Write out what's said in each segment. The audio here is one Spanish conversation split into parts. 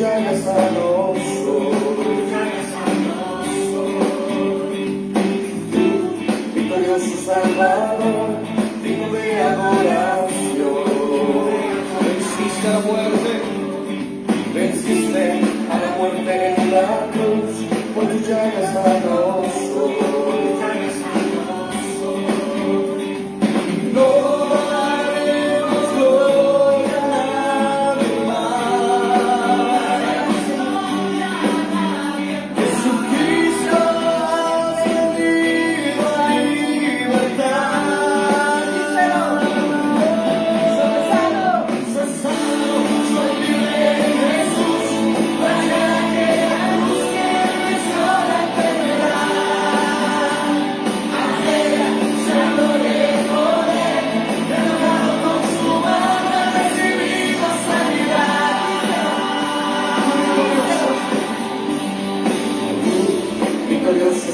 llaga sano soy. Victorioso Salvador, digno de adoración. Venciste a la muerte, venciste a la muerte en la cruz, por tu llaga sano soy.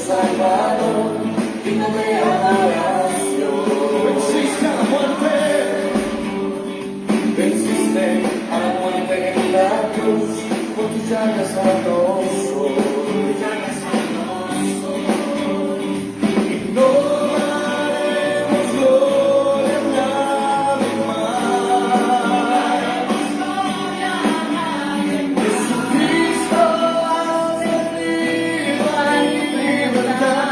Salvador, digno de adoración. Venciste a la muerte, venciste a la muerte en la cruz, por tu llaga sano soy. Y no daremos gloria a nadie más. Jesucristo ha venido a libertad.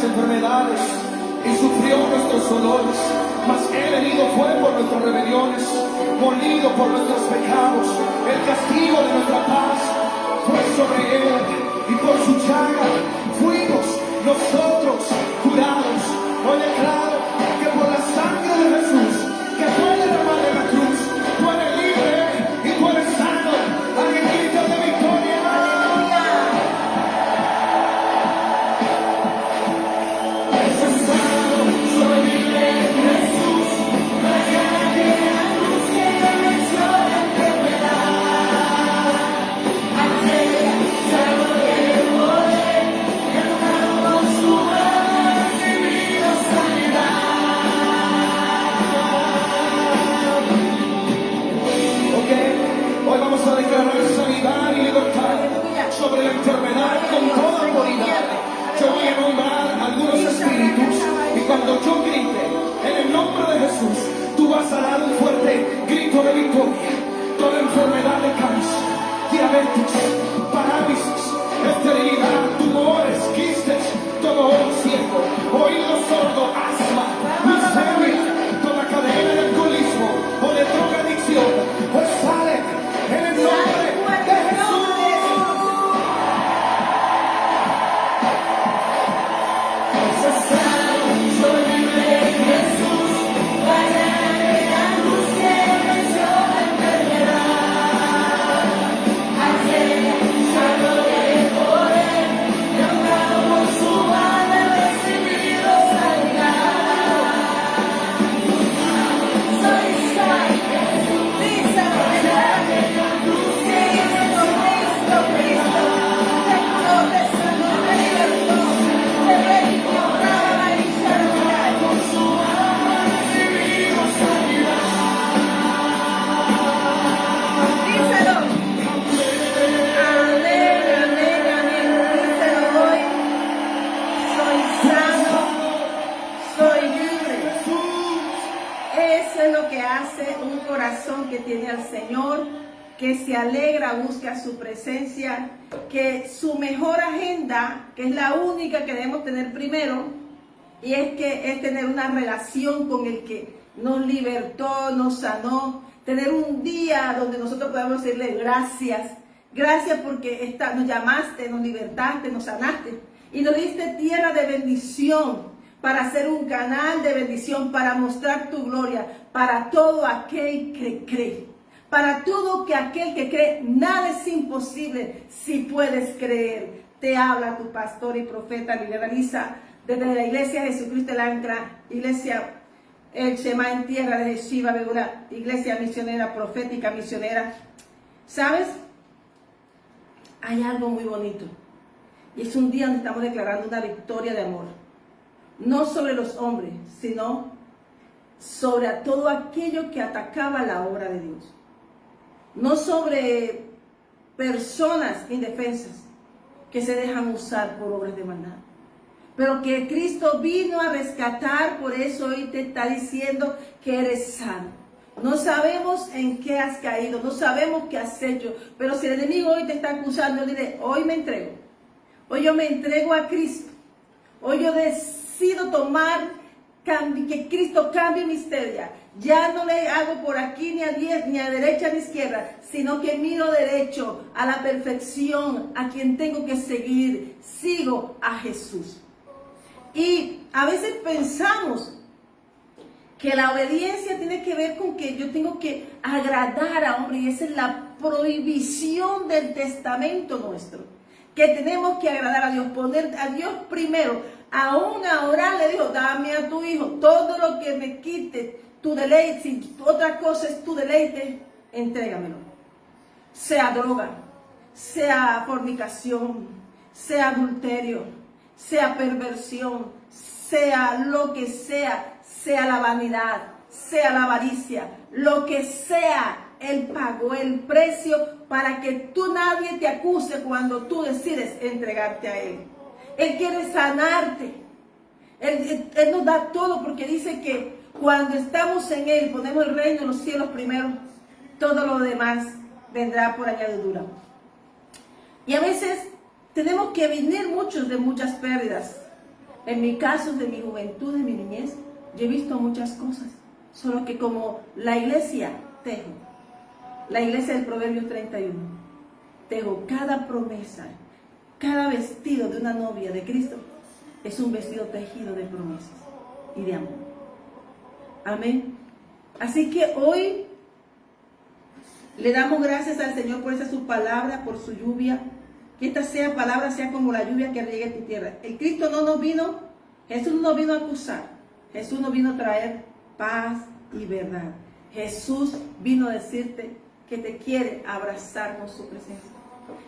Enfermedades y sufrió nuestros dolores, mas Él herido fue por nuestras rebeliones, molido por nuestros pecados. El castigo de nuestra paz fue sobre Él, y por su llaga fuimos nosotros curados. Hoy declaro que por la sangre de Jesús, que fue derramada en la cruz, tú eres libre y tú eres sano. Alguien grita de victoria. Sobre la enfermedad con toda autoridad. Yo voy a nombrar algunos espíritus, y cuando yo grite en el nombre de Jesús, tú vas a dar un fuerte grito de victoria. Toda enfermedad de cáncer, diabetes, parálisis, esterilidad, tumores, quistes, todo ojo ciego, oído sordo, asma, miseria, toda cadena de alcoholismo o de drogadicción, pues sale en el nombre de Jesús. Que tiene al Señor, que se alegra, busca su presencia, que su mejor agenda, que es la única que debemos tener primero, y es tener una relación con el que nos libertó, nos sanó. Tener un día donde nosotros podamos decirle gracias. Gracias porque nos llamaste, nos libertaste, nos sanaste. Y nos diste tierra de bendición para ser un canal de bendición, para mostrar tu gloria, para todo aquel que cree. Para todo aquel que cree, nada es imposible si puedes creer. Te habla tu pastor y profeta Liliana Lisa, desde la iglesia Jesucristo el Ancla, iglesia El Shema en tierra de Shiva Beula, iglesia misionera, profética misionera. ¿Sabes? Hay algo muy bonito. Y es un día donde estamos declarando una victoria de amor. No sobre los hombres, sino sobre todo aquello que atacaba la obra de Dios. No sobre personas indefensas que se dejan usar por obras de maldad. Pero que Cristo vino a rescatar, por eso hoy te está diciendo que eres sano. No sabemos en qué has caído, no sabemos qué has hecho, pero si el enemigo hoy te está acusando, dile, hoy me entrego. Hoy yo me entrego a Cristo. Hoy yo decido que Cristo cambie mi historia. Ya no le hago por aquí ni a derecha ni a izquierda, sino que miro derecho a la perfección, a quien tengo que seguir. Sigo a Jesús. Y a veces pensamos que la obediencia tiene que ver con que yo tengo que agradar a hombre, y esa es la prohibición del testamento nuestro, que tenemos que agradar a Dios, poner a Dios primero. Aún ahora le dijo, dame a tu hijo, todo lo que me quite tu deleite, si otra cosa es tu deleite, entrégamelo. Sea droga, sea fornicación, sea adulterio, sea perversión, sea lo que sea la vanidad, sea la avaricia, lo que sea, Él pagó el precio para que nadie te acuse cuando tú decides entregarte a Él. Él quiere sanarte. Él nos da todo porque dice que cuando estamos en Él, ponemos el reino de los cielos primero, todo lo demás vendrá por añadidura. Y a veces tenemos que venir de muchas pérdidas. En mi caso, de mi juventud, de mi niñez, yo he visto muchas cosas. Solo que como la iglesia tejo, la iglesia del Proverbios 31, tejo cada promesa, cada vestido de una novia de Cristo es un vestido tejido de promesas y de amor. Amén. Así que hoy le damos gracias al Señor por esa su palabra, por su lluvia. Que esta palabra sea como la lluvia que riega en tu tierra. El Cristo Jesús no nos vino a acusar. Jesús nos vino a traer paz y verdad. Jesús vino a decirte que te quiere abrazar con su presencia.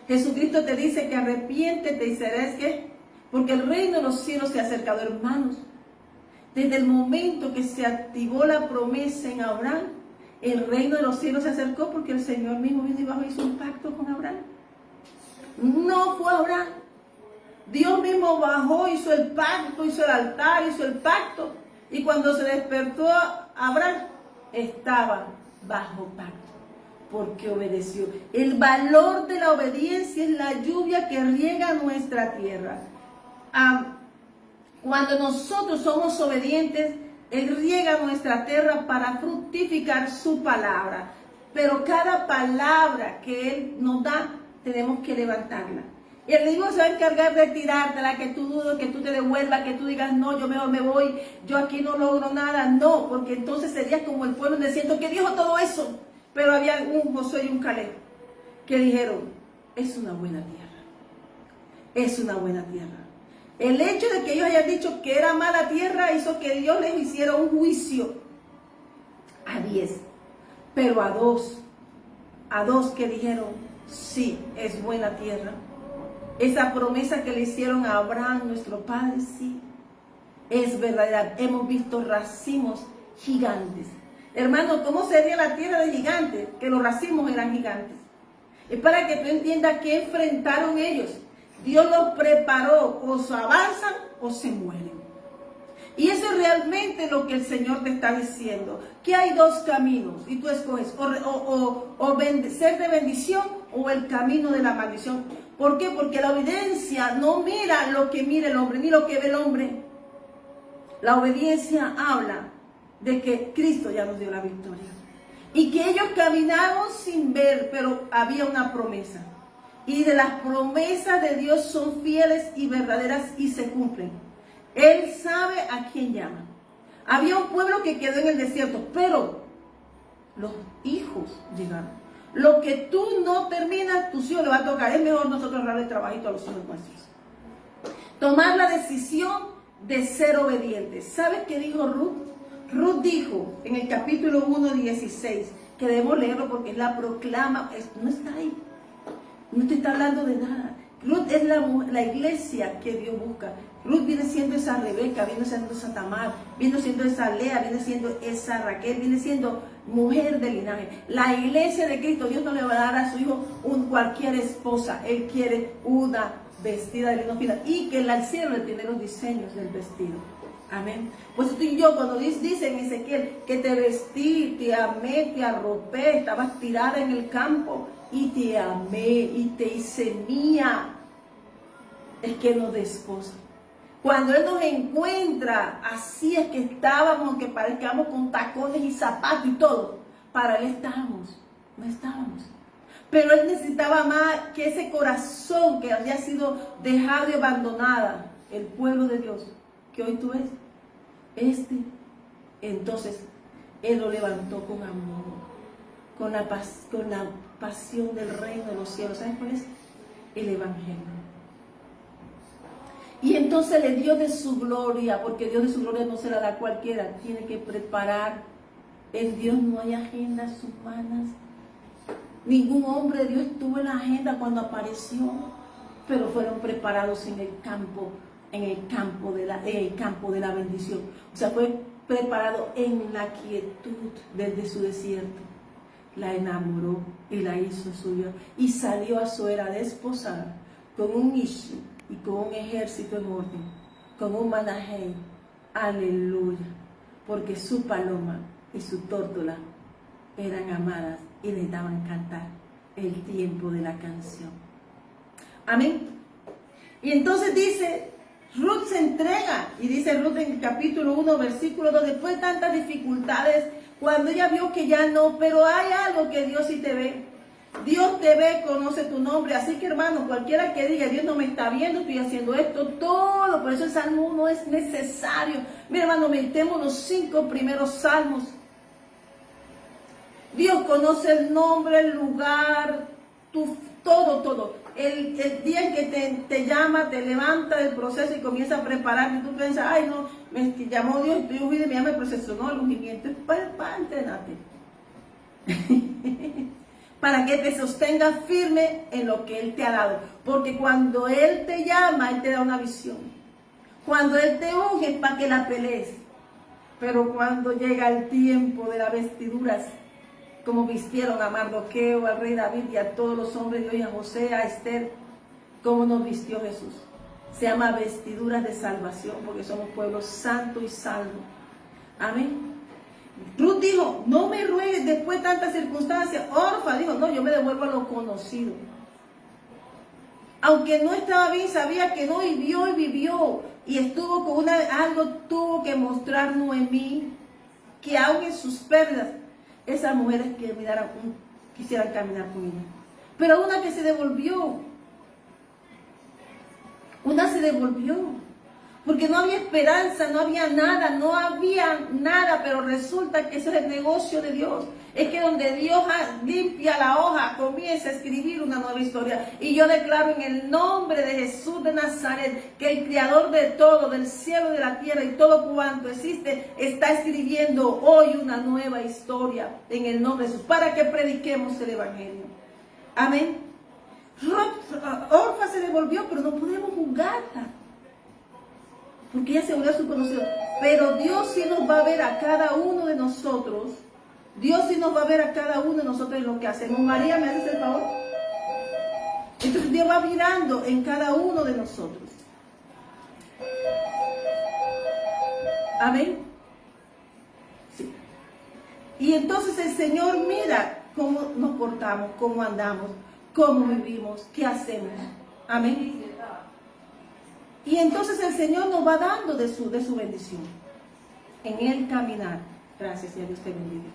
Jesucristo te dice que arrepiéntete y serás que, porque el reino de los cielos se ha acercado, hermanos. Desde el momento que se activó la promesa en Abraham, el reino de los cielos se acercó porque el Señor mismo vino y bajó y hizo un pacto con Abraham. No fue Abraham. Dios mismo bajó, hizo el pacto, hizo el altar, hizo el pacto. Y cuando se despertó Abraham, estaba bajo pacto, porque obedeció. El valor de la obediencia es la lluvia que riega nuestra tierra. Cuando nosotros somos obedientes, Él riega nuestra tierra para fructificar su palabra. Pero cada palabra que Él nos da, tenemos que levantarla. Y el enemigo se va a encargar de tirártela, que tú dudes, que tú te devuelvas, que tú digas, no, yo mejor me voy, yo aquí no logro nada. No, porque entonces serías como el pueblo en el desierto que dijo todo eso. Pero había un Josué y un Caleb que dijeron, es una buena tierra. Es una buena tierra. El hecho de que ellos hayan dicho que era mala tierra hizo que Dios les hiciera un juicio a 10, pero a dos que dijeron, sí, es buena tierra. Esa promesa que le hicieron a Abraham, nuestro padre, sí, es verdadera. Hemos visto racimos gigantes. Hermano, ¿cómo sería la tierra de gigantes? Que los racimos eran gigantes. Es para que tú entiendas que enfrentaron ellos. Dios los preparó, o se avanzan o se mueren. Y eso es realmente lo que el Señor te está diciendo. Que hay dos caminos y tú escoges o ser de bendición o el camino de la maldición. ¿Por qué? Porque la obediencia no mira lo que mira el hombre, ni lo que ve el hombre. La obediencia habla de que Cristo ya nos dio la victoria. Y que ellos caminaron sin ver, pero había una promesa. Y de las promesas de Dios son fieles y verdaderas y se cumplen. Él sabe a quién llama. Había un pueblo que quedó en el desierto, pero los hijos llegaron. Lo que tú no terminas, tus hijos le va a tocar. Es mejor nosotros darle trabajito a los hijos nuestros. Tomar la decisión de ser obedientes. ¿Sabes qué dijo Ruth? Ruth dijo en el capítulo 1:16, que debemos leerlo porque es la proclama, no está ahí, no te está hablando de nada. Ruth es la iglesia que Dios busca. Ruth viene siendo esa Rebeca, viene siendo esa Tamar, viene siendo esa Lea, viene siendo esa Raquel, viene siendo mujer del linaje. La iglesia de Cristo, Dios no le va a dar a su hijo cualquier esposa. Él quiere una vestida de lino fino y que el cielo le tiene los diseños del vestido. Amén. Pues tú y yo, cuando dice en Ezequiel que te vestí, te amé, te arropé, estabas tirada en el campo y te amé y te hice mía, es que nos desposa. Cuando Él nos encuentra, así es que estábamos, aunque parezcamos con tacones y zapatos y todo, para Él estábamos, no estábamos. Pero Él necesitaba más que ese corazón que había sido dejado y abandonada, el pueblo de Dios, que hoy tú ves, entonces Él lo levantó con amor, con la pasión del reino de los cielos. ¿Sabes cuál es? El Evangelio. Y entonces le dio de su gloria, porque Dios de su gloria no se la da a cualquiera, tiene que preparar. En Dios no hay agendas humanas. Ningún hombre de Dios estuvo en la agenda cuando apareció, pero fueron preparados en el campo de la bendición. O sea, fue preparado en la quietud desde su desierto. La enamoró y la hizo suya y salió a su era desposada con un Ishi y con un ejército en orden, con un Manahei. Aleluya, porque su paloma y su tórtola eran amadas y les daban cantar el tiempo de la canción. Amén. Y entonces dice, Ruth se entrega, y dice Ruth en el capítulo 1, versículo 2, después de tantas dificultades, cuando ella vio que ya no, pero hay algo que Dios sí te ve. Dios te ve, conoce tu nombre. Así que, hermano, cualquiera que diga, Dios no me está viendo, estoy haciendo esto, todo. Por eso el Salmo 1 es necesario. Mira, hermano, meditemos los 5 primeros salmos. Dios conoce el nombre, el lugar, todo. El día en que te llama, te levanta del proceso y comienza a prepararte. Y tú piensas, ay, no, me llamó Dios, estoy ungido y me llama el proceso. No, el ungimiento es para entrenarte. Para que te sostengas firme en lo que Él te ha dado. Porque cuando Él te llama, Él te da una visión. Cuando Él te unge es para que la pelees. Pero cuando llega el tiempo de las vestiduras, como vistieron a Mardoqueo, al rey David y a todos los hombres de hoy, a José, a Esther, como nos vistió Jesús. Se llama vestiduras de salvación, porque somos pueblo santo y salvo. Amén. Ruth dijo, no me ruegues después de tantas circunstancias. Orfa dijo, no, yo me devuelvo a lo conocido. Aunque no estaba bien, sabía que no, y vivió. Y estuvo con algo tuvo que mostrar Noemí, que aun en sus pérdidas, esas mujeres que quisieran caminar con ella. Pero una que se devolvió. Una se devolvió. Porque no había esperanza, no había nada, pero resulta que ese es el negocio de Dios. Es que donde Dios limpia la hoja, comienza a escribir una nueva historia. Y yo declaro en el nombre de Jesús de Nazaret, que el Creador de todo, del cielo y de la tierra y todo cuanto existe, está escribiendo hoy una nueva historia en el nombre de Jesús, para que prediquemos el Evangelio. Amén. Orfa se devolvió, pero no podemos juzgarla, porque ella se volvió a su conocido. Pero Dios sí nos va a ver a cada uno de nosotros. Dios sí nos va a ver a cada uno de nosotros en lo que hacemos. María, ¿me haces el favor? Entonces Dios va mirando en cada uno de nosotros. Amén. Sí. Y entonces el Señor mira cómo nos portamos, cómo andamos, cómo vivimos, qué hacemos. Amén. Y entonces el Señor nos va dando de su bendición en el caminar. Gracias, Señor, Dios te bendiga.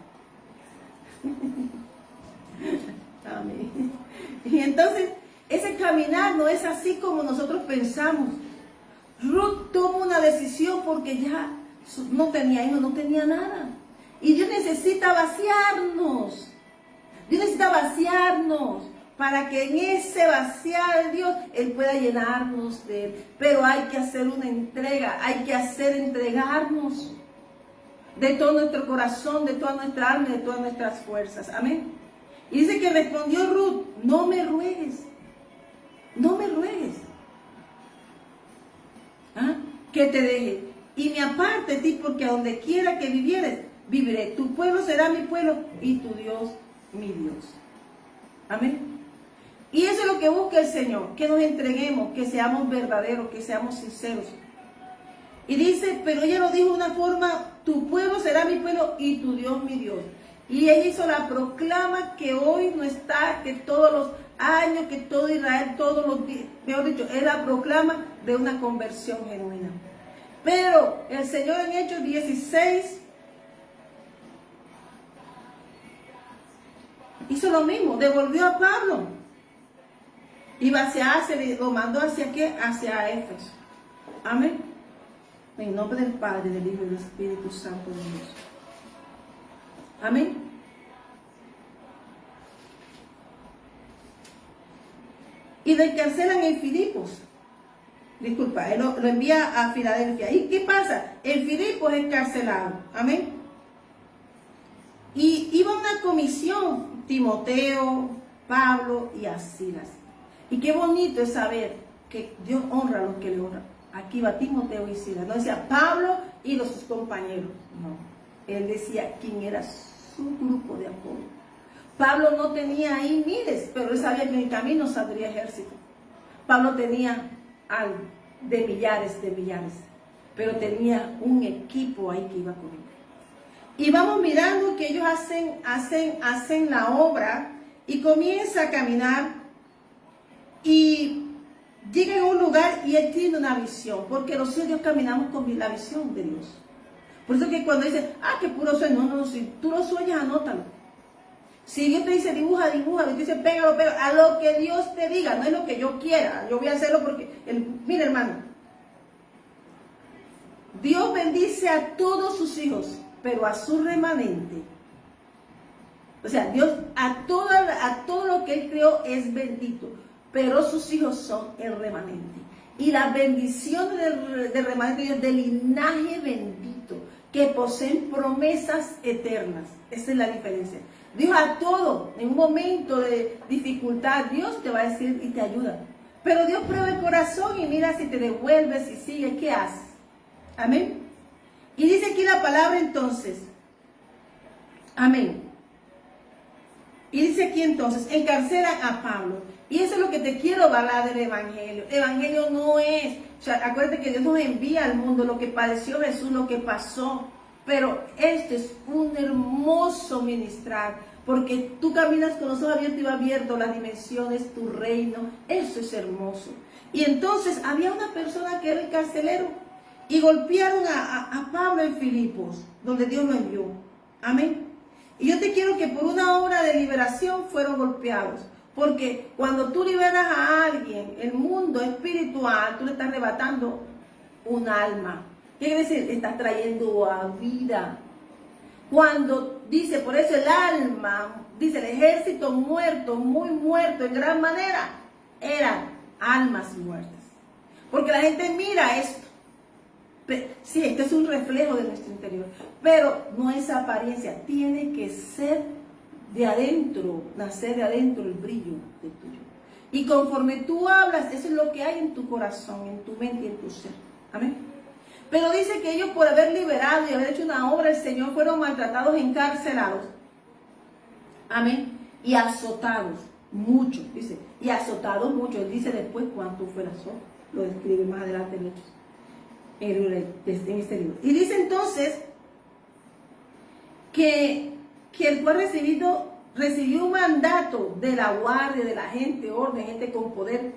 Amén. Y entonces, ese caminar no es así como nosotros pensamos. Ruth tomó una decisión porque ya no tenía hijos, no tenía nada. Y Dios necesita vaciarnos. Dios necesita vaciarnos para que en ese vaciar de Dios, Él pueda llenarnos de Él. Pero hay que hacer una entrega, hay que entregarnos de todo nuestro corazón, de toda nuestra alma, de todas nuestras fuerzas. Amén. Y dice que respondió Ruth, no me ruegues, no me ruegues, que te deje y me aparte de ti, porque a donde quiera que vivieres, viviré. Tu pueblo será mi pueblo y tu Dios mi Dios. Amén. Y eso es lo que busca el Señor, que nos entreguemos, que seamos verdaderos, que seamos sinceros. Y dice, pero ella lo dijo de una forma, tu pueblo será mi pueblo y tu Dios mi Dios. Y ella hizo la proclama que hoy no está, que todos los años, que todo Israel, todos los días, mejor dicho, es la proclama de una conversión genuina. Pero el Señor en Hechos 16 hizo lo mismo, devolvió a Pablo. Iba hacia Asia, lo mandó hacia ¿qué? Hacia Éfeso. Amén. En nombre del Padre, del Hijo y del Espíritu Santo de Dios. Amén. Y lo encarcelan en Filipos. Disculpa, él lo envía a Filadelfia. ¿Y qué pasa? En Filipos es encarcelado. Amén. Y iba una comisión, Timoteo, Pablo y a Silas. Y qué bonito es saber que Dios honra a los que le honran. Aquí va Timoteo y Silas. No decía Pablo y sus compañeros. No. Él decía quién era su grupo de apoyo. Pablo no tenía ahí miles, pero él sabía que en el camino saldría ejército. Pablo tenía algo de millares, pero tenía un equipo ahí que iba con él. Y vamos mirando que ellos hacen la obra y comienza a caminar y llega en un lugar y él tiene una visión, porque los hijos de Dios caminamos con la visión de Dios. Por eso que cuando dicen, que puro sueño, no, si tú lo sueñas, anótalo. Si Dios te dice dibuja, y te dice pégalo, a lo que Dios te diga, no es lo que yo quiera, yo voy a hacerlo porque, mira hermano, Dios bendice a todos sus hijos, pero a su remanente, o sea, Dios a todo lo que Él creó es bendito, pero sus hijos son el remanente. Y la bendición del remanente de Dios, del linaje bendito, que poseen promesas eternas. Esa es la diferencia. Dios a todo, en un momento de dificultad, Dios te va a decir y te ayuda. Pero Dios prueba el corazón y mira si te devuelves y sigues, ¿qué haces? Amén. Y dice aquí la palabra entonces. Amén. Y dice aquí entonces, encarcelan a Pablo. Y eso es lo que te quiero hablar del Evangelio. El Evangelio no es, o sea, acuérdate que Dios nos envía al mundo lo que padeció Jesús, lo que pasó. Pero este es un hermoso ministrar, porque tú caminas con los ojos abiertos y va abierto las dimensiones, tu reino. Eso es hermoso. Y entonces había una persona que era el carcelero y golpearon a Pablo en Filipos, donde Dios lo envió. Amén. Y yo te quiero que por una obra de liberación fueron golpeados. Porque cuando tú liberas a alguien, el mundo espiritual, tú le estás arrebatando un alma. ¿Qué quiere decir? Estás trayendo a vida. Cuando dice, por eso el alma, dice el ejército muerto, muy muerto en gran manera, eran almas muertas. Porque la gente mira esto. Sí, esto es un reflejo de nuestro interior, pero no es apariencia, tiene que ser de adentro, nacer de adentro el brillo de tuyo. Y conforme tú hablas, eso es lo que hay en tu corazón, en tu mente y en tu ser. Amén. Pero dice que ellos por haber liberado y haber hecho una obra del Señor fueron maltratados, encarcelados. Amén. Y azotados, mucho, dice. Y azotados mucho. Él dice después cuánto fue el azote. Lo describe más adelante en Hechos. En este libro. Y dice entonces que el cual recibió un mandato de la guardia, de la gente, orden, gente con poder,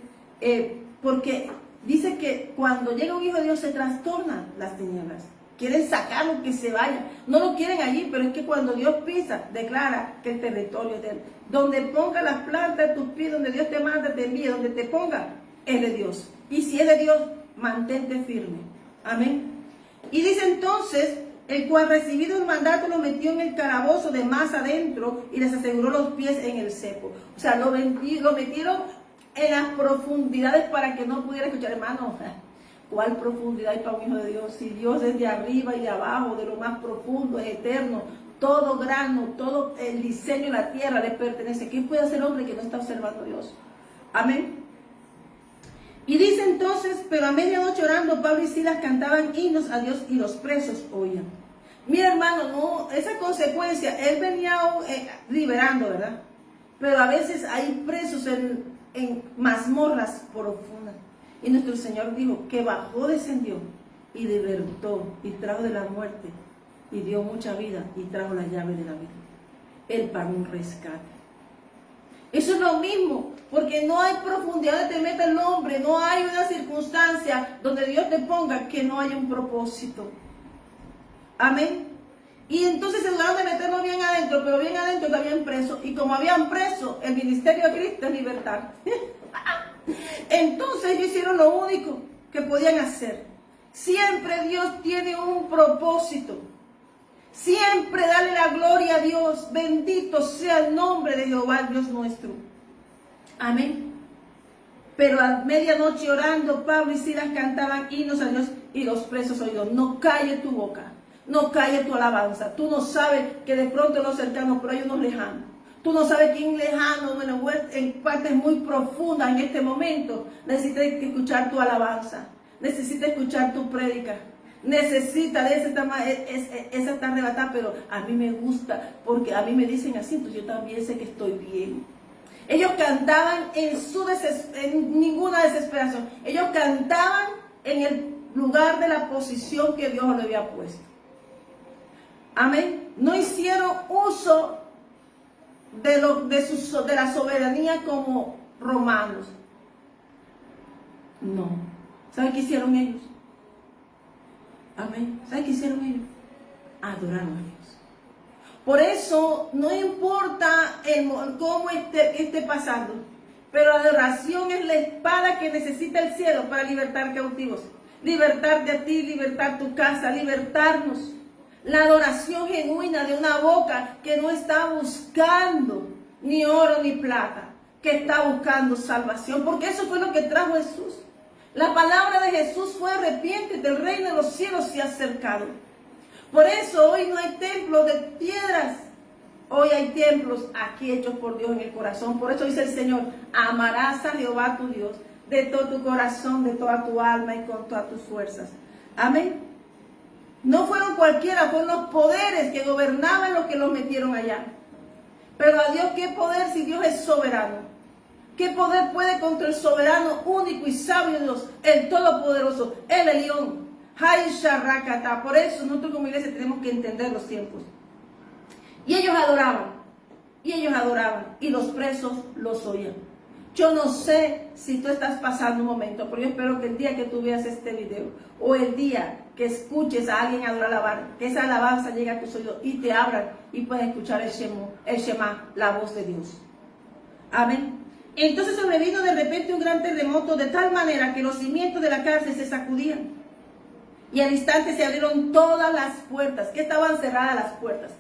porque dice que cuando llega un hijo de Dios se trastornan las tinieblas. quieren sacarlo, que se vaya. No lo quieren allí, pero es que cuando Dios pisa, declara que el territorio es de Él. Donde ponga las plantas de tus pies, donde Dios te manda, te envíe, donde te ponga, es de Dios. Y si es de Dios, mantente firme. Amén. Y dice entonces, el cual recibido el mandato lo metió en el calabozo de más adentro y les aseguró los pies en el cepo. O sea, lo metieron en las profundidades para que no pudiera escuchar. Hermano, ¿cuál profundidad hay para un hijo de Dios? Si Dios es de arriba y de abajo, de lo más profundo, es eterno. Todo grano, todo el diseño de la tierra le pertenece. ¿Qué puede hacer hombre que no está observando a Dios? Amén. Y dice entonces, pero a medianoche orando, Pablo y Silas cantaban himnos a Dios y los presos oían. Mira, hermano, no, esa consecuencia, él venía liberando, ¿verdad? Pero a veces hay presos en mazmorras profundas. Y nuestro Señor dijo que bajó, descendió y libertó y trajo de la muerte y dio mucha vida y trajo la llave de la vida. Él pagó un rescate. Eso es lo mismo, porque no hay profundidad donde te meta el hombre, no hay una circunstancia donde Dios te ponga que no haya un propósito. Amén. Y entonces se dudaron de meterlo bien adentro, pero bien adentro habían preso, y como habían preso, el ministerio de Cristo es libertad. Entonces ellos hicieron lo único que podían hacer. Siempre Dios tiene un propósito. Siempre dale la gloria a Dios. Bendito sea el nombre de Jehová, Dios nuestro. Amén. Pero a medianoche orando, Pablo y Silas cantaban himnos a Dios y los presos oídos. No calle tu boca, no calle tu alabanza. Tú no sabes que de pronto los cercanos, pero hay unos lejanos. Tú no sabes quién lejano, bueno, en partes muy profundas en este momento. Necesitas escuchar tu alabanza, necesitas escuchar tu prédica. Necesita de esa está arrebatada, pero a mí me gusta, porque a mí me dicen así, entonces yo también sé que estoy bien. Ellos cantaban en ninguna desesperación. Ellos cantaban en el lugar de la posición que Dios le había puesto. Amén. No hicieron uso de la soberanía como romanos. No. ¿Saben qué hicieron ellos? Amén. ¿Saben qué hicieron ellos? Adoraron a Dios. Por eso no importa cómo esté pasando, pero la adoración es la espada que necesita el cielo para libertar cautivos, libertarte a ti, libertar tu casa, libertarnos. La adoración genuina de una boca que no está buscando ni oro ni plata, que está buscando salvación, porque eso fue lo que trajo Jesús. La palabra de Jesús fue: arrepiéntete, el reino de los cielos se ha acercado. Por eso hoy no hay templos de piedras, hoy hay templos aquí hechos por Dios en el corazón. Por eso dice el Señor: amarás a Jehová tu Dios de todo tu corazón, de toda tu alma y con todas tus fuerzas. Amén. No fueron cualquiera, fueron los poderes que gobernaban los que los metieron allá. Pero a Dios, ¿qué poder si Dios es soberano? ¿Qué poder puede contra el soberano, único y sabio Dios, el todopoderoso, el Elión? Hay Sharrakata. Por eso nosotros como iglesia tenemos que entender los tiempos. Y ellos adoraban, y los presos los oían. Yo no sé si tú estás pasando un momento, pero yo espero que el día que tú veas este video, o el día que escuches a alguien alabar, que esa alabanza llegue a tus oídos y te abran y puedas escuchar el Shema, la voz de Dios. Amén. Entonces sobrevino de repente un gran terremoto, de tal manera que los cimientos de la cárcel se sacudían. Y al instante se abrieron todas las puertas, que estaban cerradas las puertas.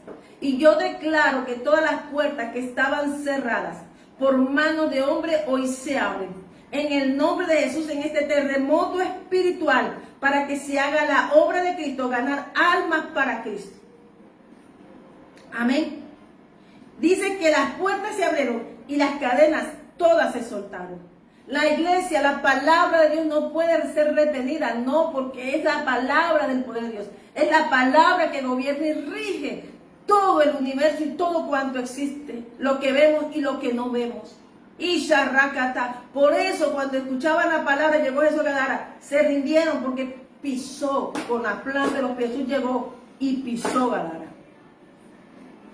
Y yo declaro que todas las puertas que estaban cerradas por mano de hombre hoy se abren. En el nombre de Jesús, en este terremoto espiritual, para que se haga la obra de Cristo, ganar almas para Cristo. Amén. Dice que las puertas se abrieron y las cadenas todas se soltaron. La iglesia, la palabra de Dios no puede ser retenida, no, porque es la palabra del poder de Dios. Es la palabra que gobierna y rige todo el universo y todo cuanto existe, lo que vemos y lo que no vemos. Y Sharrakata. Por eso cuando escuchaban la palabra, llegó Jesús a Gadara, se rindieron porque pisó con la planta de los pies. Jesús llegó y pisó Gadara.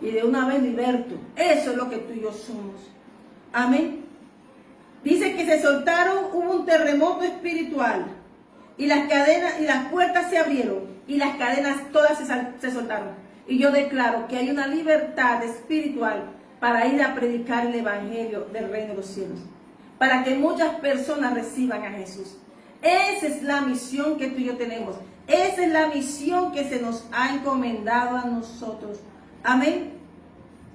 Y de una vez liberto. Eso es lo que tú y yo somos. Amén. Dice que se soltaron, hubo un terremoto espiritual y las cadenas y las puertas se abrieron y las cadenas todas se soltaron. Y yo declaro que hay una libertad espiritual para ir a predicar el evangelio del reino de los cielos, para que muchas personas reciban a Jesús. Esa es la misión que tú y yo tenemos. Esa es la misión que se nos ha encomendado a nosotros. Amén.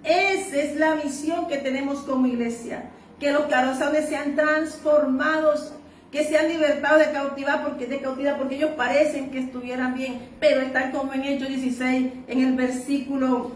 Esa es la misión que tenemos como iglesia. Que los corazones sean transformados, que sean libertados de cautividad, porque ellos parecen que estuvieran bien, pero están como en Hechos 16, en el versículo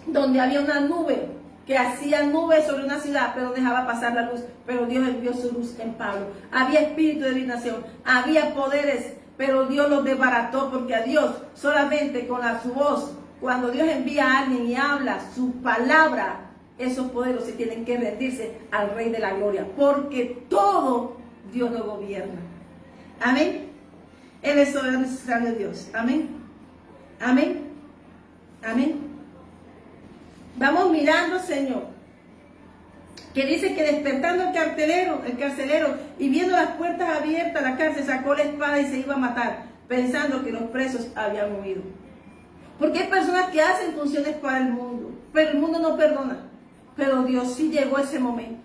donde había una nube, que hacía nubes sobre una ciudad, pero dejaba pasar la luz, pero Dios envió su luz en Pablo. Había espíritu de divinación, había poderes, pero Dios los desbarató, porque a Dios solamente con su voz, cuando Dios envía a alguien y habla su palabra, esos poderes se tienen que rendirse al Rey de la Gloria, porque todo Dios lo gobierna. Amén. Él es soberano de Dios. Amén. Amén. Amén. Vamos mirando, Señor, que dice que despertando el carcelero, y viendo las puertas abiertas, la cárcel sacó la espada y se iba a matar, pensando que los presos habían huido. Porque hay personas que hacen funciones para el mundo, pero el mundo no perdona. Pero Dios sí llegó a ese momento.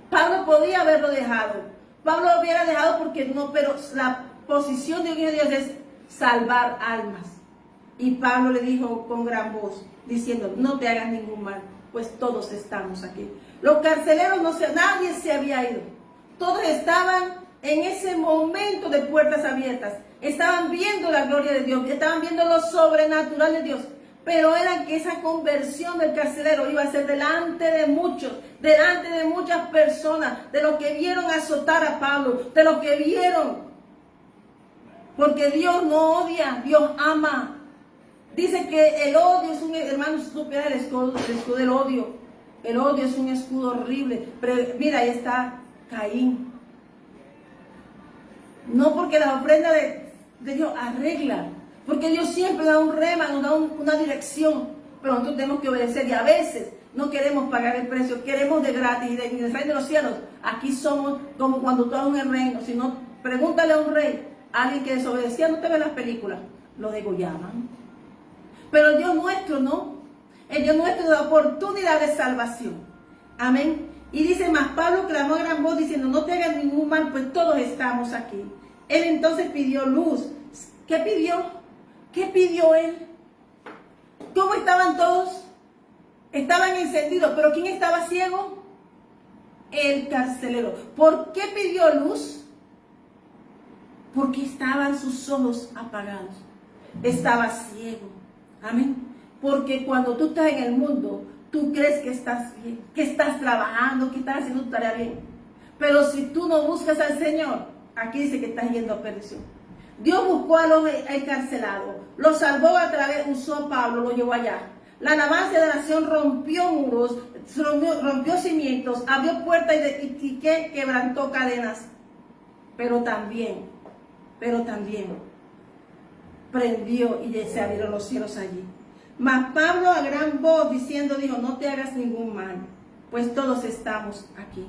Pablo podía haberlo dejado. Pablo lo hubiera dejado porque no, pero la posición de Dios es salvar almas. Y Pablo le dijo con gran voz, diciendo, no te hagas ningún mal, pues todos estamos aquí. Los carceleros, nadie se había ido. Todos estaban en ese momento de puertas abiertas. Estaban viendo la gloria de Dios, estaban viendo lo sobrenatural de Dios. Pero era que esa conversión del carcelero iba a ser delante de muchos, delante de muchas personas, de los que vieron azotar a Pablo, de los que vieron. Porque Dios no odia, Dios ama. Dice que el odio es hermano, si supiera el escudo del odio. El odio es un escudo horrible. Pero mira, ahí está Caín. No porque la ofrenda de Dios arregla. Porque Dios siempre da un rema, nos da una dirección. Pero nosotros tenemos que obedecer. Y a veces no queremos pagar el precio. Queremos de gratis. Y del reino de los cielos. Aquí somos como cuando tú vas en el reino. Si no, pregúntale a un rey. A alguien que desobedecía, no te ve las películas. Lo degollaban. Pero el Dios nuestro no. El Dios nuestro da oportunidad de salvación. Amén. Y dice más, Pablo clamó a gran voz diciendo, no te hagas ningún mal, pues todos estamos aquí. Él entonces pidió luz. ¿Qué pidió? ¿Qué pidió él? ¿Cómo estaban todos? Estaban encendidos, pero ¿quién estaba ciego? El carcelero. ¿Por qué pidió luz? Porque estaban sus ojos apagados. Estaba ciego. Amén. Porque cuando tú estás en el mundo, tú crees que estás bien, que estás trabajando, que estás haciendo tu tarea bien. Pero si tú no buscas al Señor, aquí dice que estás yendo a perdición. Dios buscó al encarcelado, lo salvó usó a Pablo, lo llevó allá. La alabanza de la nación rompió muros, rompió cimientos, abrió puertas y quebrantó cadenas. Pero también prendió y se abrieron los cielos allí. Mas Pablo a gran voz dijo, no te hagas ningún mal, pues todos estamos aquí.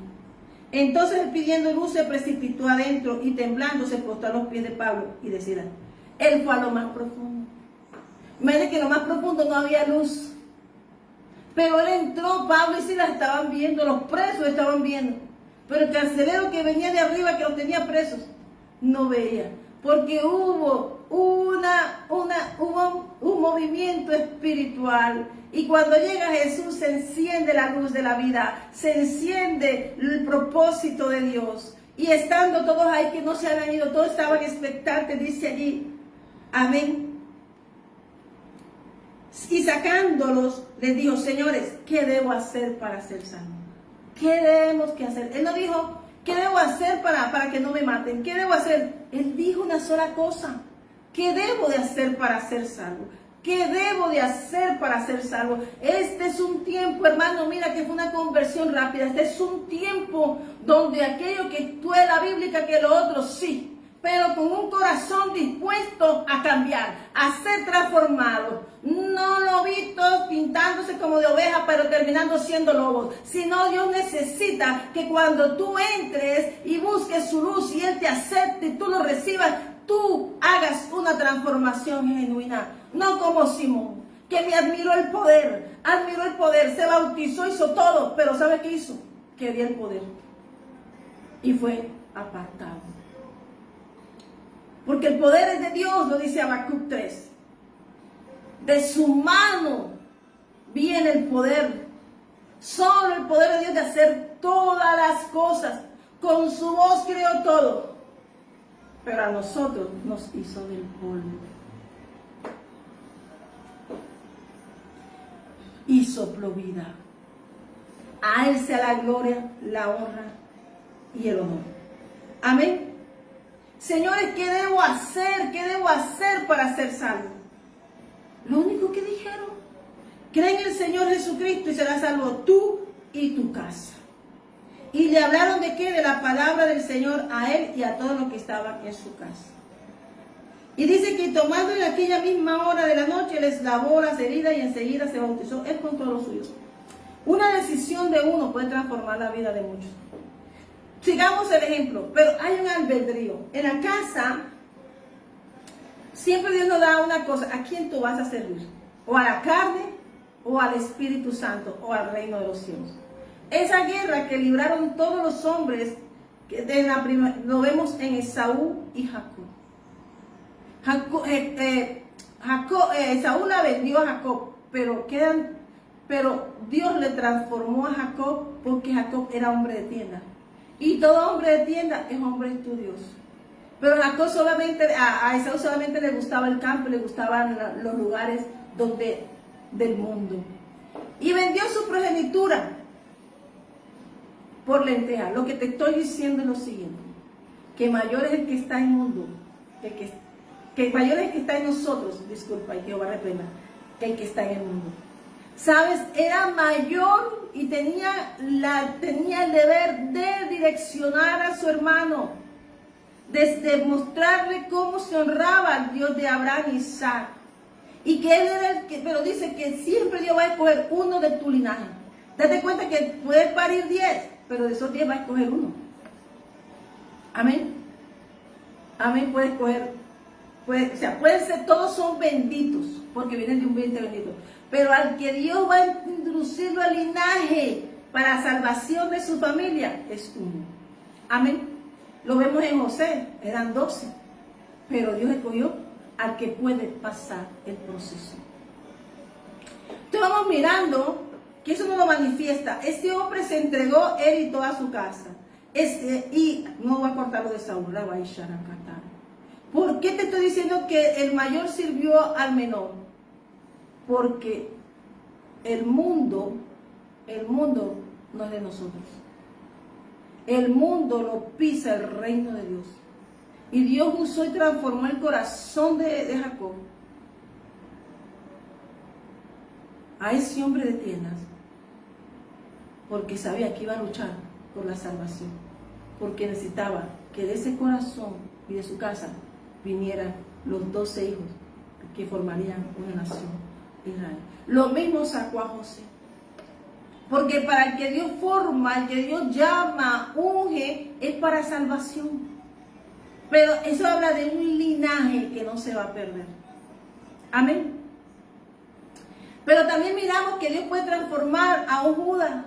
Entonces pidiendo luz se precipitó adentro y temblando se postró a los pies de Pablo y decía, él fue a lo más profundo. Imagínate que en lo más profundo no había luz. Pero él entró, Pablo y Silas estaban viendo, los presos estaban viendo. Pero el carcelero que venía de arriba, que los tenía presos, no veía. Porque hubo un movimiento espiritual. Y cuando llega Jesús se enciende la luz de la vida, se enciende el propósito de Dios. Y estando todos ahí que no se habían ido, todos estaban expectantes, dice allí. Amén. Y sacándolos, les dijo, señores, ¿qué debo hacer para ser salvo? ¿Qué debemos que hacer? Él no dijo, ¿qué debo hacer para que no me maten? ¿Qué debo hacer? Él dijo una sola cosa. ¿Qué debo de hacer para ser salvo? ¿Qué debo de hacer para ser salvo? Este es un tiempo, hermano, mira que fue una conversión rápida. Este es un tiempo donde aquello que tú eres la bíblica, que lo otro sí. Pero con un corazón dispuesto a cambiar, a ser transformado. No lobitos pintándose como de oveja, pero terminando siendo lobos. Sino Dios necesita que cuando tú entres y busques su luz y Él te acepte y tú lo recibas, tú hagas una transformación genuina, no como Simón, que me admiró el poder, se bautizó, hizo todo, pero ¿sabe qué hizo? Quería el poder y fue apartado. Porque el poder es de Dios, lo dice Habacuc 3. De su mano viene el poder. Solo el poder de Dios de hacer todas las cosas. Con su voz creó todo. Pero a nosotros nos hizo del polvo. Y sopló vida. A Él sea la gloria, la honra y el honor. Amén. Señores, ¿qué debo hacer? ¿Qué debo hacer para ser salvo? Lo único que dijeron: cree en el Señor Jesucristo y serás salvo tú y tu casa. Y le hablaron de qué? De la palabra del Señor a él y a todos los que estaban en su casa. Y dice que tomando en aquella misma hora de la noche les lavó las heridas y enseguida se bautizó él con todos los suyos. Una decisión de uno puede transformar la vida de muchos. Sigamos el ejemplo, pero hay un albedrío. En la casa, siempre Dios nos da una cosa: ¿a quién tú vas a servir? O a la carne, o al Espíritu Santo, o al reino de los cielos. Esa guerra que libraron todos los hombres, lo vemos en Esaú y Jacob. Esaú la vendió a Jacob, pero Dios le transformó a Jacob porque Jacob era hombre de tienda. Y todo hombre de tienda es hombre estudioso. Pero Jacob a Esaú solamente le gustaba el campo, le gustaban los lugares del mundo. Y vendió su progenitura por lentejas. Lo que te estoy diciendo es lo siguiente: que mayor es el que está en el mundo, que mayor es el que está en nosotros, disculpa, y Jehová reprenda, que el que está en el mundo. ¿Sabes? Era mayor y tenía el deber de direccionar a su hermano, de mostrarle cómo se honraba al Dios de Abraham y Isaac. Y que él era pero dice que siempre Dios va a escoger uno de tu linaje. Date cuenta que puedes parir 10, pero de esos 10 va a escoger uno. Amén. Amén, puede escoger. Pueden ser, todos son benditos, porque vienen de un vientre bendito. Pero al que Dios va a introducirlo al linaje para la salvación de su familia, es uno. Amén. Lo vemos en José, eran 12. Pero Dios escogió al que puede pasar el proceso. Entonces vamos mirando que eso no lo manifiesta. Este hombre se entregó, él y toda su casa. Y no voy a cortar lo de Saúl, la va a echar a catar. ¿Por qué te estoy diciendo que el mayor sirvió al menor? Porque el mundo no es de nosotros. El mundo lo pisa el reino de Dios. Y Dios usó y transformó el corazón de Jacob a ese hombre de tiendas, porque sabía que iba a luchar por la salvación, porque necesitaba que de ese corazón y de su casa vinieran los 12 hijos que formarían una nación, Israel. Lo mismo sacó a José, porque para el que Dios forma, el que Dios llama, unge, es para salvación. Pero eso habla de un linaje que no se va a perder. Amén. Pero también miramos que Dios puede transformar a un Judas.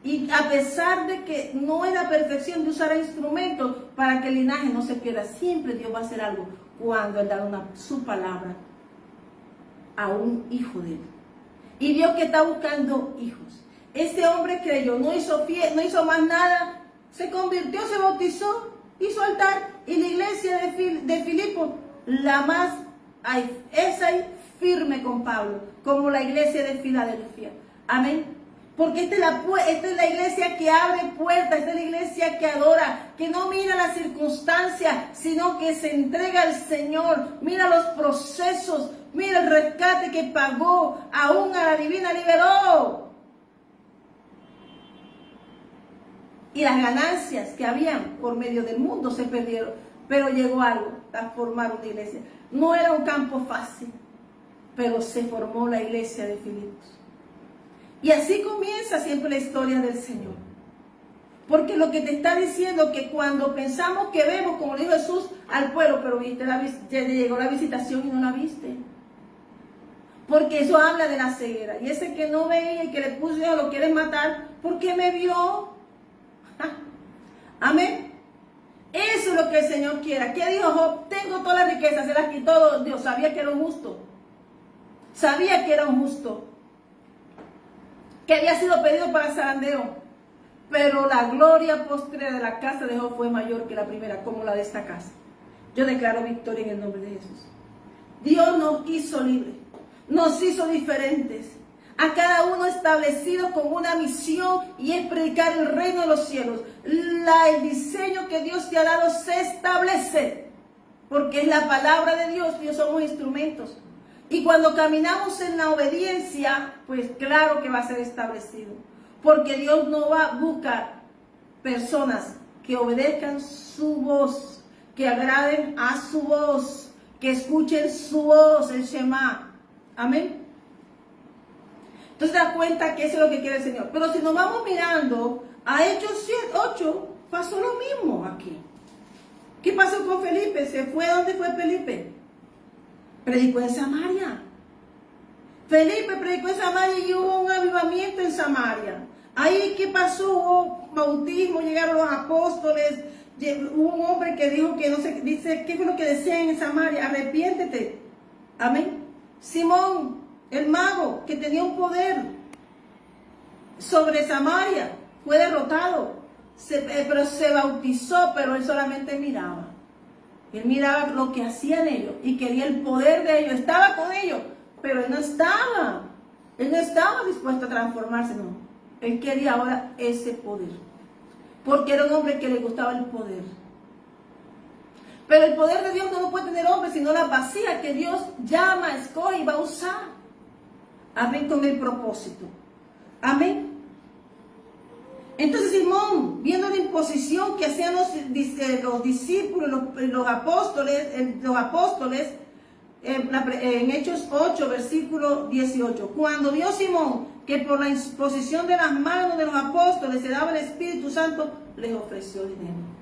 Y a pesar de que no es la perfección de usar instrumentos para que el linaje no se pierda, siempre Dios va a hacer algo cuando Él da su palabra a un hijo de Él. Y Dios que está buscando hijos. Este hombre creyó, no hizo más nada, se convirtió, se bautizó, hizo altar, y la iglesia de Filipo, esa firme con Pablo, como la iglesia de Filadelfia. Amén. Porque esta es la iglesia que abre puertas, esta es la iglesia que adora, que no mira las circunstancias, sino que se entrega al Señor, mira los procesos, mira el rescate que pagó, aún a la divina liberó. Y las ganancias que habían por medio del mundo se perdieron, pero llegó algo, transformar una iglesia. No era un campo fácil, pero se formó la iglesia de Filipos. Y así comienza siempre la historia del Señor. Porque lo que te está diciendo que cuando pensamos que vemos, como le dijo Jesús al pueblo, pero viste llegó la visitación y no la viste. Porque eso habla de la ceguera. Y ese que no veía y que le puso Dios lo quiere matar, ¿por qué me vio? Amén. Eso es lo que el Señor quiera. ¿Qué dijo Job? Tengo todas las riquezas, se las quitó Dios. Sabía que era un justo. Sabía que era un justo. Que había sido pedido para zarandeo. Pero la gloria posterior de la casa de Job fue mayor que la primera, como la de esta casa. Yo declaro victoria en el nombre de Jesús. Dios nos hizo libres. Nos hizo diferentes. A cada uno establecido con una misión y es predicar el reino de los cielos. El diseño que Dios te ha dado se establece. Porque es la palabra de Dios, Dios somos instrumentos. Y cuando caminamos en la obediencia, pues claro que va a ser establecido. Porque Dios no va a buscar personas que obedezcan su voz, que agraden a su voz, que escuchen su voz, el Shema. Amén. Entonces te das cuenta que eso es lo que quiere el Señor. Pero si nos vamos mirando a Hechos 8, pasó lo mismo aquí. ¿Qué pasó con Felipe? ¿Se fue? ¿Dónde fue Felipe? Predicó en Samaria. Felipe predicó en Samaria y hubo un avivamiento en Samaria. Ahí, ¿qué pasó? Hubo bautismo, llegaron los apóstoles. Hubo un hombre que dijo que no sé, dice, ¿qué fue lo que decían en Samaria? Arrepiéntete. Amén. Simón, el mago, que tenía un poder sobre Samaria, fue derrotado, pero se bautizó, pero él solamente miraba. Él miraba lo que hacían ellos y quería el poder de ellos. Estaba con ellos, pero él no estaba dispuesto a transformarse, no. Él quería ahora ese poder, porque era un hombre que le gustaba el poder. Pero el poder de Dios no lo puede tener hombre, sino la vacía que Dios llama, escoge y va a usar. Amén, con el propósito. Amén. Entonces Simón, viendo la imposición que hacían los discípulos, los apóstoles, en Hechos 8, versículo 18. Cuando vio Simón que por la imposición de las manos de los apóstoles se daba el Espíritu Santo, les ofreció dinero.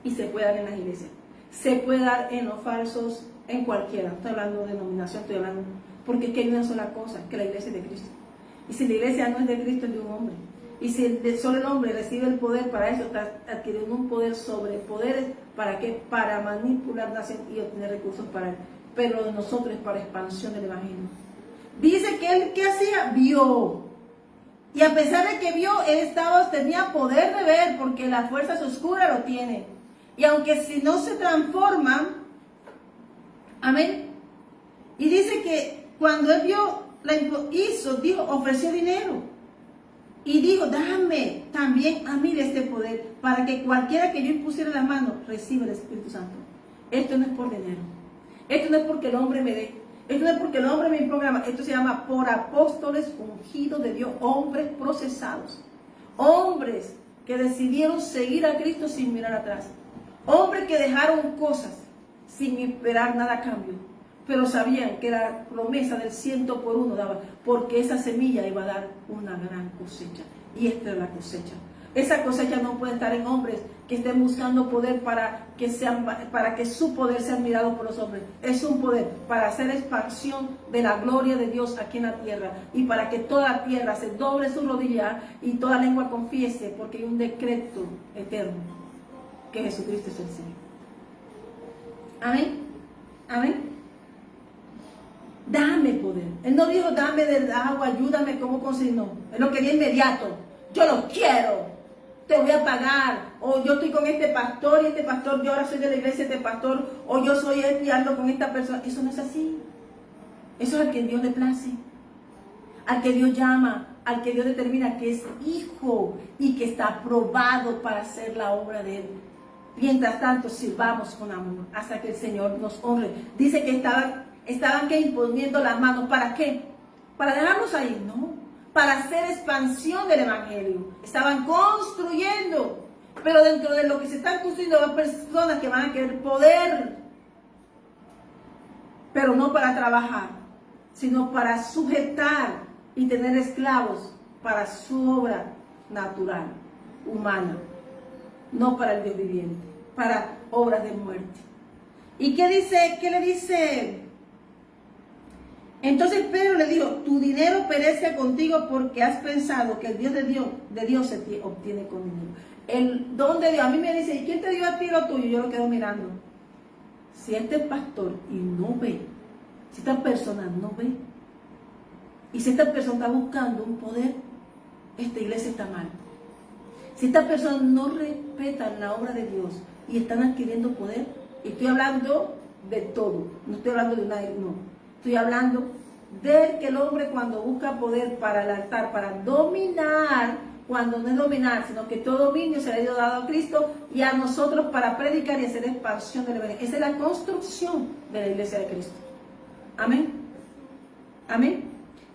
Y se puede dar en las iglesias, se puede dar en los falsos, en cualquiera. Estoy hablando de denominación, estoy hablando, porque es que hay una sola cosa, que la iglesia es de Cristo. Y si la iglesia no es de Cristo, es de un hombre. Y si solo el hombre recibe el poder para eso, está adquiriendo un poder sobre poderes. ¿Para qué? Para manipular nación y obtener recursos para él. Pero de nosotros es para expansión del evangelio. Dice que él, ¿qué hacía? Vio. Y a pesar de que vio, él tenía poder de ver, porque las fuerzas oscuras lo tienen. Y aunque si no se transforman, amén. Y dice que cuando él vio, ofreció dinero. Y dijo, dame también a mí de este poder, para que cualquiera que yo impusiera la mano, reciba el Espíritu Santo. Esto no es por dinero. Esto no es porque el hombre me dé. Esto no es porque el hombre me programa. Esto se llama por apóstoles ungidos de Dios. Hombres procesados. Hombres que decidieron seguir a Cristo sin mirar atrás. Hombres que dejaron cosas sin esperar nada a cambio, pero sabían que la promesa del 100 por 1 daba, porque esa semilla iba a dar una gran cosecha, y esta es la cosecha. Esa cosecha no puede estar en hombres que estén buscando poder para que su poder sea admirado por los hombres. Es un poder para hacer expansión de la gloria de Dios aquí en la tierra, y para que toda la tierra se doble su rodilla y toda lengua confiese, porque hay un decreto eterno, que Jesucristo es el Señor. Amén. Amén. Dame poder. Él no dijo, dame del agua, ayúdame, ¿cómo conseguir? No, él lo quería inmediato. Yo lo quiero, te voy a pagar. O yo estoy con este pastor y este pastor, yo ahora soy de la iglesia de este pastor. O yo soy este y ando con esta persona. Eso no es así. Eso es al que Dios le place, al que Dios llama, al que Dios determina que es hijo y que está aprobado para hacer la obra de Él. Mientras tanto, sirvamos con amor hasta que el Señor nos honre. Dice que estaban que imponiendo las manos. ¿Para qué? ¿Para dejarnos ahí? No. Para hacer expansión del evangelio. Estaban construyendo. Pero dentro de lo que se están construyendo hay personas que van a querer poder. Pero no para trabajar, sino para sujetar y tener esclavos para su obra natural. humana, no para el Dios viviente, para obras de muerte. ¿Y qué dice? ¿Qué le dice? Entonces Pedro le dijo, tu dinero perezca contigo porque has pensado que el Dios de Dios se obtiene con dinero. El don de Dios, a mí me dice, ¿y quién te dio a ti lo tuyo? Yo lo quedo mirando. Si este es pastor y no ve, si esta persona no ve, y si esta persona está buscando un poder, esta iglesia está mal. Si estas personas no respetan la obra de Dios y están adquiriendo poder, y estoy hablando de todo, no estoy hablando de una, no, estoy hablando de que el hombre cuando busca poder para el altar, para dominar, cuando no es dominar, sino que todo dominio se le ha ido dado a Cristo y a nosotros para predicar y hacer expansión del evangelio. Esa es la construcción de la iglesia de Cristo. Amén. Amén.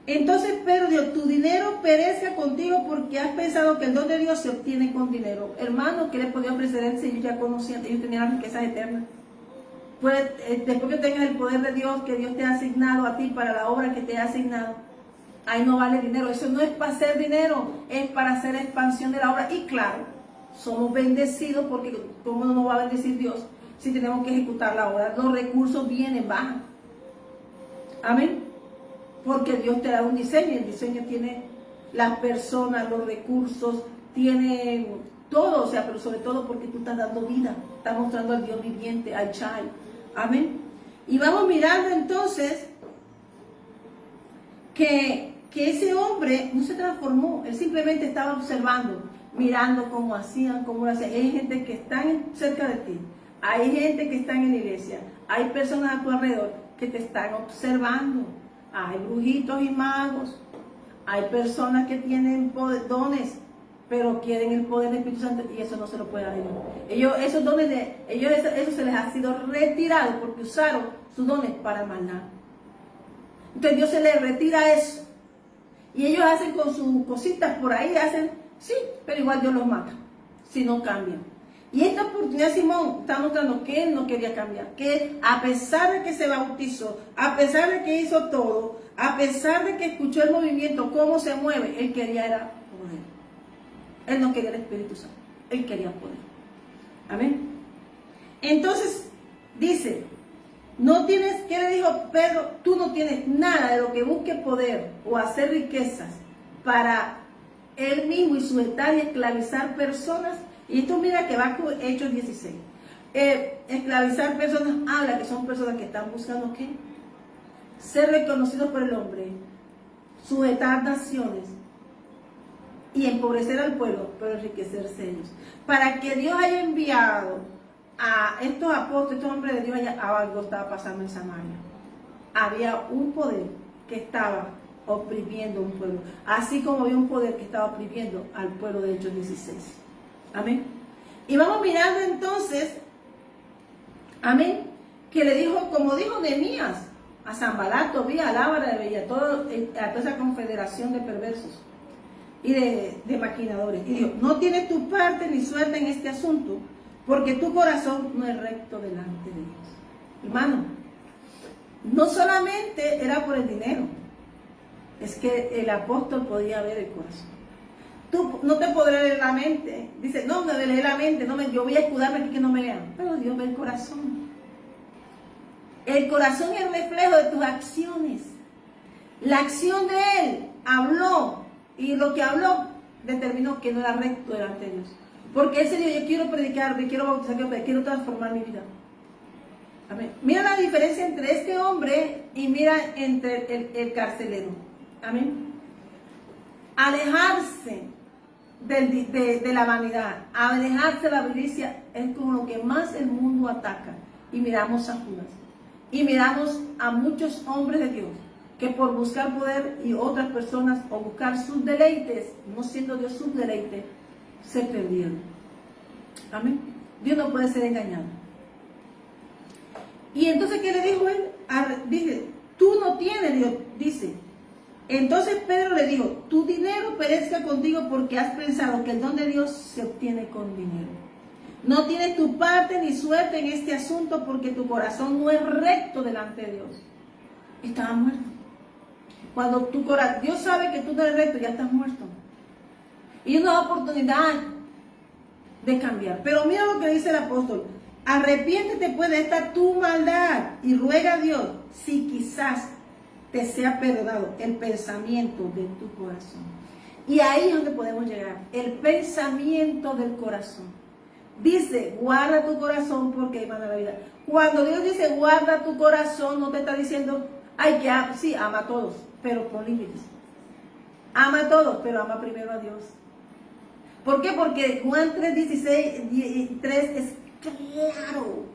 Entonces Pedro dijo, tu dinero perezca contigo porque has pensado que el don de Dios se obtiene con dinero. Hermano, ¿qué le podía ofrecer él si ellos ya conocían? Ellos tenían las riquezas eternas. Pues después que tengas el poder de Dios, que Dios te ha asignado a ti para la obra que te ha asignado, ahí no vale dinero. Eso no es para hacer dinero, es para hacer expansión de la obra. Y claro, somos bendecidos porque ¿cómo no nos va a bendecir Dios si tenemos que ejecutar la obra? Los recursos vienen, bajan. Amén. Porque Dios te da un diseño, y el diseño tiene las personas, los recursos, tiene todo, o sea, pero sobre todo porque tú estás dando vida, estás mostrando al Dios viviente, al Chai. Amén. Y vamos mirando entonces que ese hombre no se transformó, él simplemente estaba observando, mirando cómo hacían, cómo lo hacían. Hay gente que están cerca de ti, hay gente que está en la iglesia, hay personas a tu alrededor que te están observando. Hay brujitos y magos, hay personas que tienen dones, pero quieren el poder del Espíritu Santo y eso no se lo puede dar ellos. Esos dones, eso se les ha sido retirado porque usaron sus dones para maldad. Entonces Dios se les retira eso. Y ellos hacen con sus cositas por ahí, hacen, sí, pero igual Dios los mata, si no cambian. Y esta oportunidad Simón está mostrando que él no quería cambiar, que a pesar de que se bautizó, a pesar de que hizo todo, a pesar de que escuchó el movimiento, cómo se mueve, él quería era poder. Él no quería el Espíritu Santo, él quería poder. Amén. Entonces, dice, no tienes, ¿qué le dijo Pedro? Tú no tienes nada de lo que busque poder o hacer riquezas para él mismo y sujetar y esclavizar personas. Y esto mira que va con Hechos 16. Esclavizar personas habla que son personas que están buscando ¿qué? Ser reconocidos por el hombre, sujetar naciones y empobrecer al pueblo, pero enriquecerse ellos. Para que Dios haya enviado a estos apóstoles, estos hombres de Dios, algo estaba pasando en Samaria. Había un poder que estaba oprimiendo a un pueblo, así como había un poder que estaba oprimiendo al pueblo de Hechos 16. Amén. Y vamos mirando entonces, amén, que le dijo, como dijo Nehemías, a Sanbalat, Tobías, a Lábara y a toda esa confederación de perversos y de maquinadores. Y dijo, no tienes tu parte ni suerte en este asunto, porque tu corazón no es recto delante de Dios. Hermano, no solamente era por el dinero, es que el apóstol podía ver el corazón. Tú no te podrás leer la mente. Dice, no me leer la mente, yo voy a escudarme aquí que no me vean. Pero Dios ve el corazón. El corazón es el reflejo de tus acciones. La acción de Él habló y lo que habló determinó que no era recto delante de Dios. Porque Él se dijo, yo quiero predicar, me quiero bautizar, quiero transformar mi vida. Amén. Mira la diferencia entre este hombre y mira entre el carcelero. Amén. Alejarse de la vanidad, alejarse de la avaricia es como lo que más el mundo ataca. Y miramos a Judas y miramos a muchos hombres de Dios que por buscar poder y otras personas o buscar sus deleites, no siendo Dios sus deleites, se perdieron. Amén. Dios no puede ser engañado. Y entonces ¿qué le dijo él? Dice, tú no tienes, Dios dice. Entonces Pedro le dijo, tu dinero perezca contigo porque has pensado que el don de Dios se obtiene con dinero. No tienes tu parte ni suerte en este asunto porque tu corazón no es recto delante de Dios. Estaba muerto. Cuando tu corazón, Dios sabe que tú no eres recto, ya estás muerto. Y una oportunidad de cambiar. Pero mira lo que dice el apóstol. Arrepiéntete pues de esta tu maldad y ruega a Dios si quizás te sea perdonado el pensamiento de tu corazón. Y ahí es donde podemos llegar, el pensamiento del corazón. Dice, guarda tu corazón porque ahí manda la vida. Cuando Dios dice guarda tu corazón, no te está diciendo, ay, que sí, ama a todos, pero con límites. Ama a todos, pero ama primero a Dios. ¿Por qué? Porque Juan 3:16-3 es claro.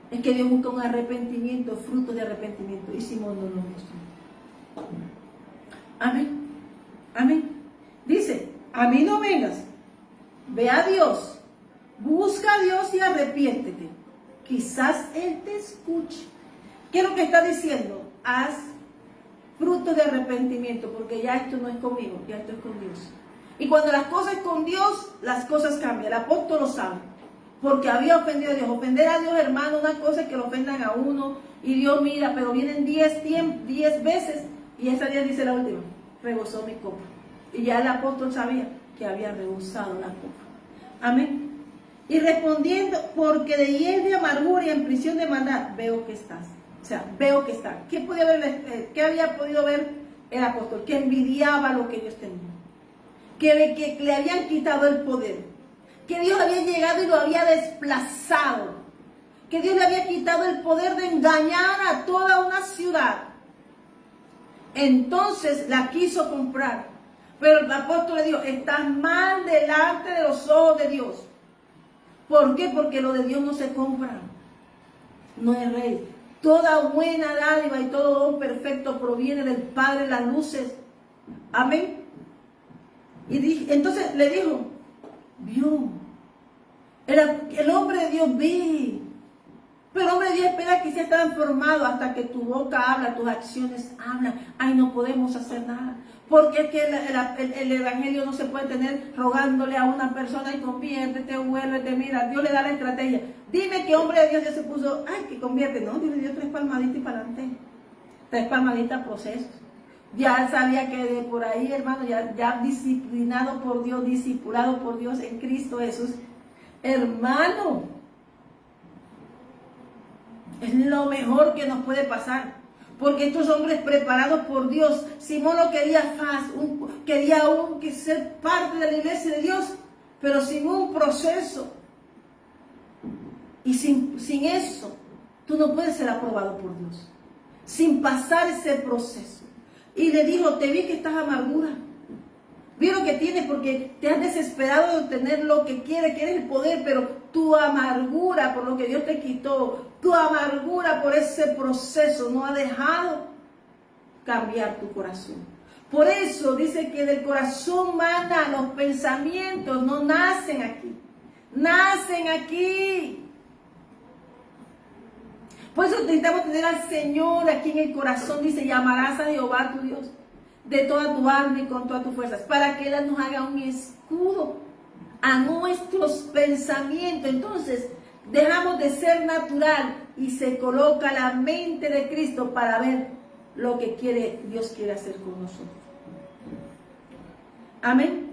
Es que Dios busca un arrepentimiento, fruto de arrepentimiento. Y Simón no lo mostró. Amén. Amén. Dice, a mí no vengas. Ve a Dios. Busca a Dios y arrepiéntete. Quizás Él te escuche. ¿Qué es lo que está diciendo? Haz fruto de arrepentimiento, porque ya esto no es conmigo, ya esto es con Dios. Y cuando las cosas con Dios, las cosas cambian. El apóstol lo sabe. Porque había ofendido a Dios. Ofender a Dios, hermano, una cosa es que lo ofendan a uno. Y Dios mira, pero vienen 10 veces. Y esa día dice la última, rebosó mi copa. Y ya el apóstol sabía que había rebosado la copa. Amén. Y respondiendo, porque de hiel de amargura y en prisión de maldad, veo que estás. O sea, veo que está. ¿Qué había podido ver el apóstol? Que envidiaba lo que Dios tenía. Que le habían quitado el poder. Que Dios había llegado y lo había desplazado. Que Dios le había quitado el poder de engañar a toda una ciudad. Entonces la quiso comprar. Pero el apóstol le dijo, estás mal delante de los ojos de Dios. ¿Por qué? Porque lo de Dios no se compra. No es rey. Toda buena dádiva y todo don perfecto proviene del Padre de las luces. Amén. Y entonces le dijo, vio. El hombre de Dios ve. Pero el hombre de Dios espera que sea transformado hasta que tu boca habla, tus acciones hablan. Ay, no podemos hacer nada. Porque es que el evangelio no se puede tener rogándole a una persona y conviértete, vuélvete, mira, Dios le da la estrategia. Dime que hombre de Dios ya se puso, ay, que convierte. No, Dios le dio 3 palmaditas y para adelante. 3 palmaditas procesos. Ya sabía que de por ahí, hermano, ya disciplinado por Dios, discipulado por Dios en Cristo Jesús. Hermano, es lo mejor que nos puede pasar. Porque estos hombres preparados por Dios, Simón lo quería quería aún que ser parte de la iglesia de Dios, pero sin un proceso. Y sin eso, tú no puedes ser aprobado por Dios. Sin pasar ese proceso. Y le dijo, te vi que estás amargura. Vi lo que tienes porque te has desesperado de obtener lo que quieres el poder, pero tu amargura por lo que Dios te quitó, tu amargura por ese proceso no ha dejado cambiar tu corazón. Por eso dice que del corazón mana los pensamientos, no nacen aquí. Nacen aquí. Por eso necesitamos tener al Señor aquí en el corazón. Dice, y amarás a Jehová tu Dios de toda tu alma y con todas tus fuerzas, para que Él nos haga un escudo a nuestros pensamientos. Entonces, dejamos de ser natural y se coloca la mente de Cristo para ver lo que Dios quiere hacer con nosotros. Amén.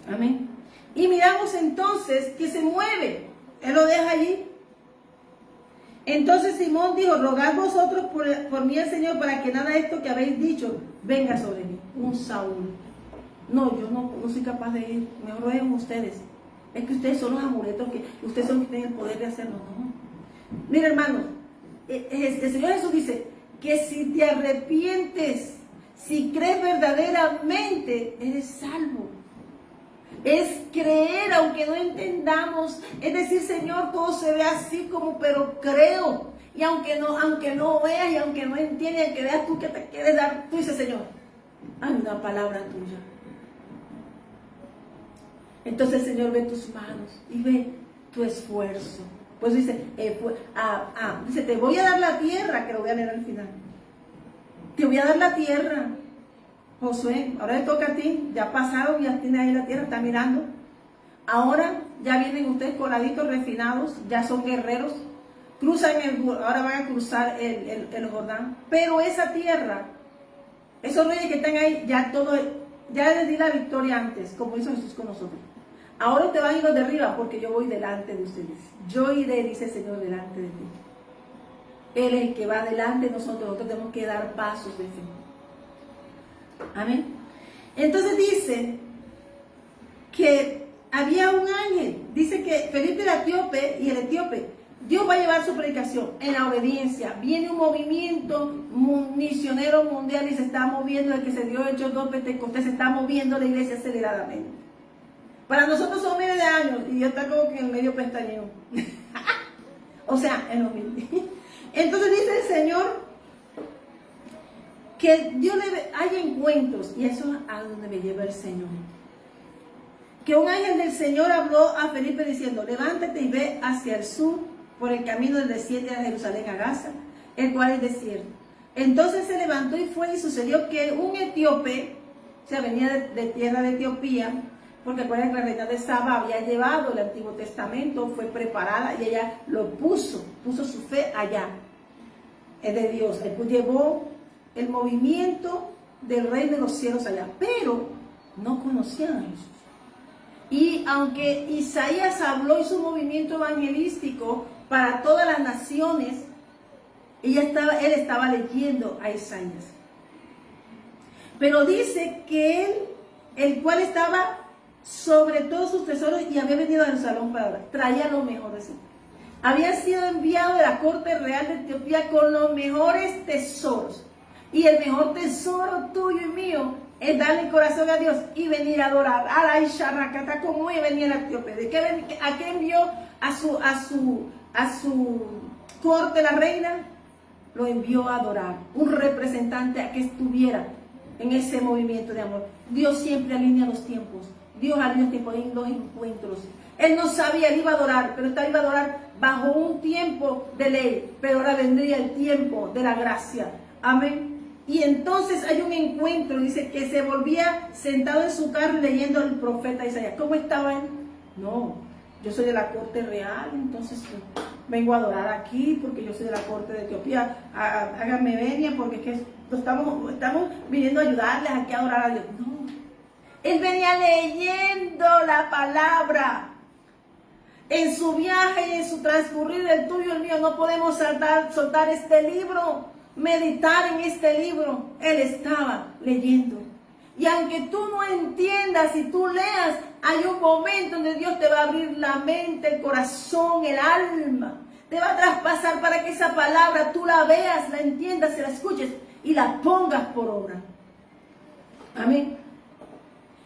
Amén. Y miramos entonces que se mueve. Él lo deja allí. Entonces Simón dijo, rogad vosotros por mí al Señor para que nada de esto que habéis dicho venga sobre mí. Un Saúl. No, yo no soy capaz de ir. Me rueguen ustedes. Es que ustedes son los amuletos, que ustedes son los que tienen el poder de hacerlo. No. Mira, hermano, el Señor Jesús dice que si te arrepientes, si crees verdaderamente, eres salvo. Es creer aunque no entendamos. Es decir, Señor, todo se ve así como, pero creo. Y aunque no veas y aunque no entiendas, que veas tú que te quieres dar, tú dices, Señor, hay una palabra tuya. Entonces el Señor ve tus manos y ve tu esfuerzo. Pues dice, dice, te voy a dar la tierra, que lo voy a leer al final. Te voy a dar la tierra. Josué, ahora le toca a ti, ya pasaron, ya tiene ahí la tierra, está mirando. Ahora ya vienen ustedes coladitos, refinados, ya son guerreros. Ahora van a cruzar el Jordán. Pero esa tierra, esos reyes que están ahí, ya les di la victoria antes, como hizo Jesús con nosotros. Ahora te van a ir los de arriba porque yo voy delante de ustedes. Yo iré, dice el Señor, delante de ti. Él es el que va delante de nosotros. Nosotros tenemos que dar pasos de fe. Amén. Entonces dice que había un ángel. Dice que Felipe el etíope y el etíope, Dios va a llevar su predicación en la obediencia. Viene un movimiento misionero mundial y se está moviendo, el que se dio Hechos 2 Pentecostés, se está moviendo la iglesia aceleradamente. Para nosotros son miles de años y yo está como que en medio pestañeo. O sea, en los mil. Entonces dice el Señor que Dios hay encuentros, y eso es a donde me lleva el Señor. Que un ángel del Señor habló a Felipe diciendo: levántate y ve hacia el sur por el camino del desierto de Jerusalén a Gaza, el cual es desierto. Entonces se levantó y fue, y sucedió que un etíope, o sea, venía de tierra de Etiopía, porque acuérdense que la reina de Saba había llevado el Antiguo Testamento, fue preparada y ella lo puso su fe allá, es de Dios. Él llevó el movimiento del reino de los cielos allá, pero no conocían a Jesús. Y aunque Isaías habló en su movimiento evangelístico para todas las naciones, él estaba leyendo a Isaías. Pero dice que él, el cual estaba sobre todos sus tesoros y había venido a Jerusalén para orar, traía lo mejor de sí. Había sido enviado de la corte real de Etiopía con los mejores tesoros. Y el mejor tesoro tuyo y mío es darle el corazón a Dios y venir a adorar. A la Isharrakata, como hoy venía el etíope. ¿A qué envió a su corte la reina? Lo envió a adorar. Un representante a que estuviera en ese movimiento de amor. Dios siempre alinea los tiempos. Dios alinea los tiempos en los encuentros. Él no sabía, él iba a adorar, pero él iba a adorar bajo un tiempo de ley. Pero ahora vendría el tiempo de la gracia. Amén. Y entonces hay un encuentro, dice que se volvía sentado en su carro leyendo al profeta Isaías. ¿Cómo estaba él? No, yo soy de la corte real, entonces vengo a adorar aquí porque yo soy de la corte de Etiopía. Háganme venia porque es que estamos viniendo a ayudarles aquí a adorar a Dios. No, él venía leyendo la palabra. En su viaje y en su transcurrir, el tuyo y el mío, no podemos soltar este libro, meditar en este libro. Él estaba leyendo. Y aunque tú no entiendas y tú leas, hay un momento donde Dios te va a abrir la mente, el corazón, el alma. Te va a traspasar para que esa palabra tú la veas, la entiendas, la escuches y la pongas por obra. Amén.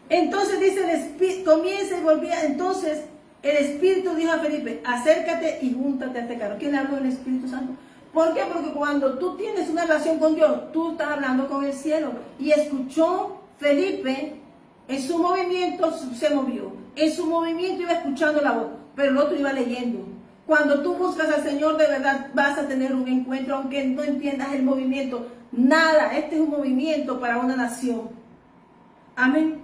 Entonces dice el Espíritu, comienza y volvía. Entonces el Espíritu dijo a Felipe: acércate y júntate a este carro. ¿Quién le habló? El Espíritu Santo. ¿Por qué? Porque cuando tú tienes una relación con Dios, tú estás hablando con el cielo. Y escuchó Felipe, en su movimiento se movió. En su movimiento iba escuchando la voz, pero el otro iba leyendo. Cuando tú buscas al Señor, de verdad vas a tener un encuentro, aunque no entiendas el movimiento. Nada, este es un movimiento para una nación. Amén.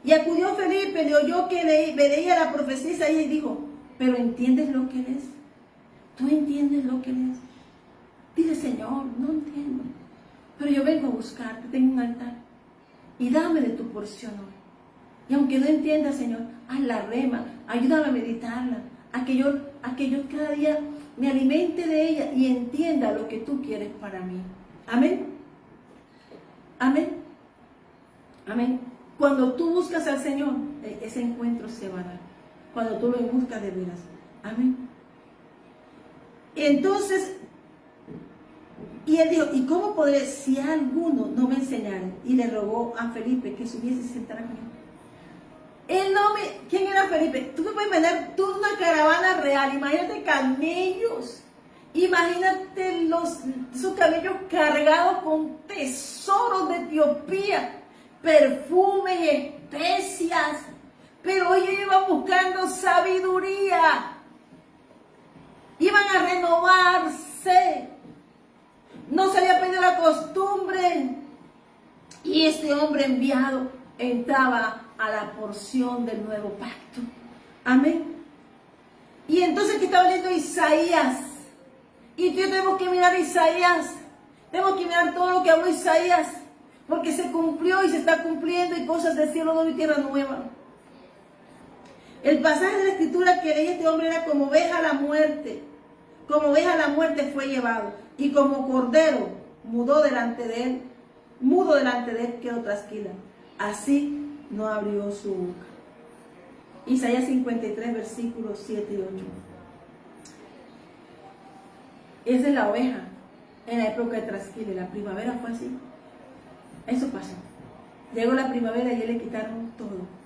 Y acudió Felipe, le oyó que veía la profecía y dijo: ¿pero entiendes lo que es? ¿Tú entiendes lo que es? Dile: Señor, no entiendo, pero yo vengo a buscarte, tengo un altar, y dame de tu porción hoy. Y aunque no entienda, Señor, haz la rema, ayúdame a meditarla, a que yo cada día me alimente de ella y entienda lo que tú quieres para mí. Amén. Amén. Amén. Cuando tú buscas al Señor, ese encuentro se va a dar. Cuando tú lo buscas de veras. Amén. Entonces, y él dijo: ¿y cómo podré si alguno no me enseñara? Y le rogó a Felipe que subiese y se sentara con él. ¿Quién era Felipe? Tú te puedes imaginar toda una caravana real. Imagínate camellos. Imagínate esos camellos cargados con tesoros de Etiopía, perfumes, especias. Pero ellos iban buscando sabiduría. Iban a renovarse. No se había perdido la costumbre. Y este hombre enviado entraba a la porción del nuevo pacto. Amén. Y entonces que estaba leyendo Isaías. Y tú tenemos que mirar Isaías. Tenemos que mirar todo lo que habló Isaías. Porque se cumplió y se está cumpliendo. Y cosas del cielo nuevo y tierra nueva. El pasaje de la escritura que leía este hombre era como oveja a la muerte. Como oveja a la muerte fue llevado. Y como cordero mudo delante de él quedó trasquila. Así no abrió su boca. Isaías 53, versículos 7 y 8. Esa es la oveja en la época de trasquila. La primavera fue así. Eso pasó. Llegó la primavera y le quitaron todo.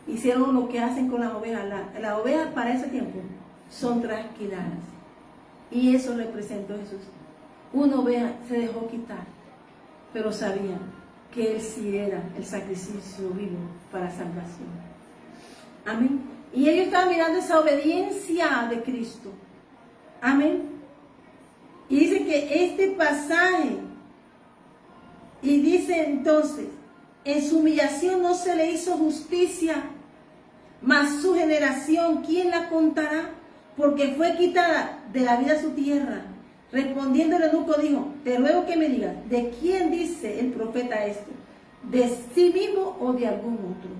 Hicieron lo que hacen con las ovejas. Las ovejas para ese tiempo son trasquiladas. Y eso representó Jesús. Una oveja se dejó quitar, pero sabía que Él sí era el sacrificio vivo para salvación. Amén. Y ellos estaban mirando esa obediencia de Cristo. Amén. Y dice que este pasaje, y dice entonces, en su humillación no se le hizo justicia, mas su generación, ¿quién la contará? Porque fue quitada de la vida su tierra. Respondiendo el eunuco dijo, te ruego que me digas, ¿de quién dice el profeta esto? ¿De sí mismo o de algún otro?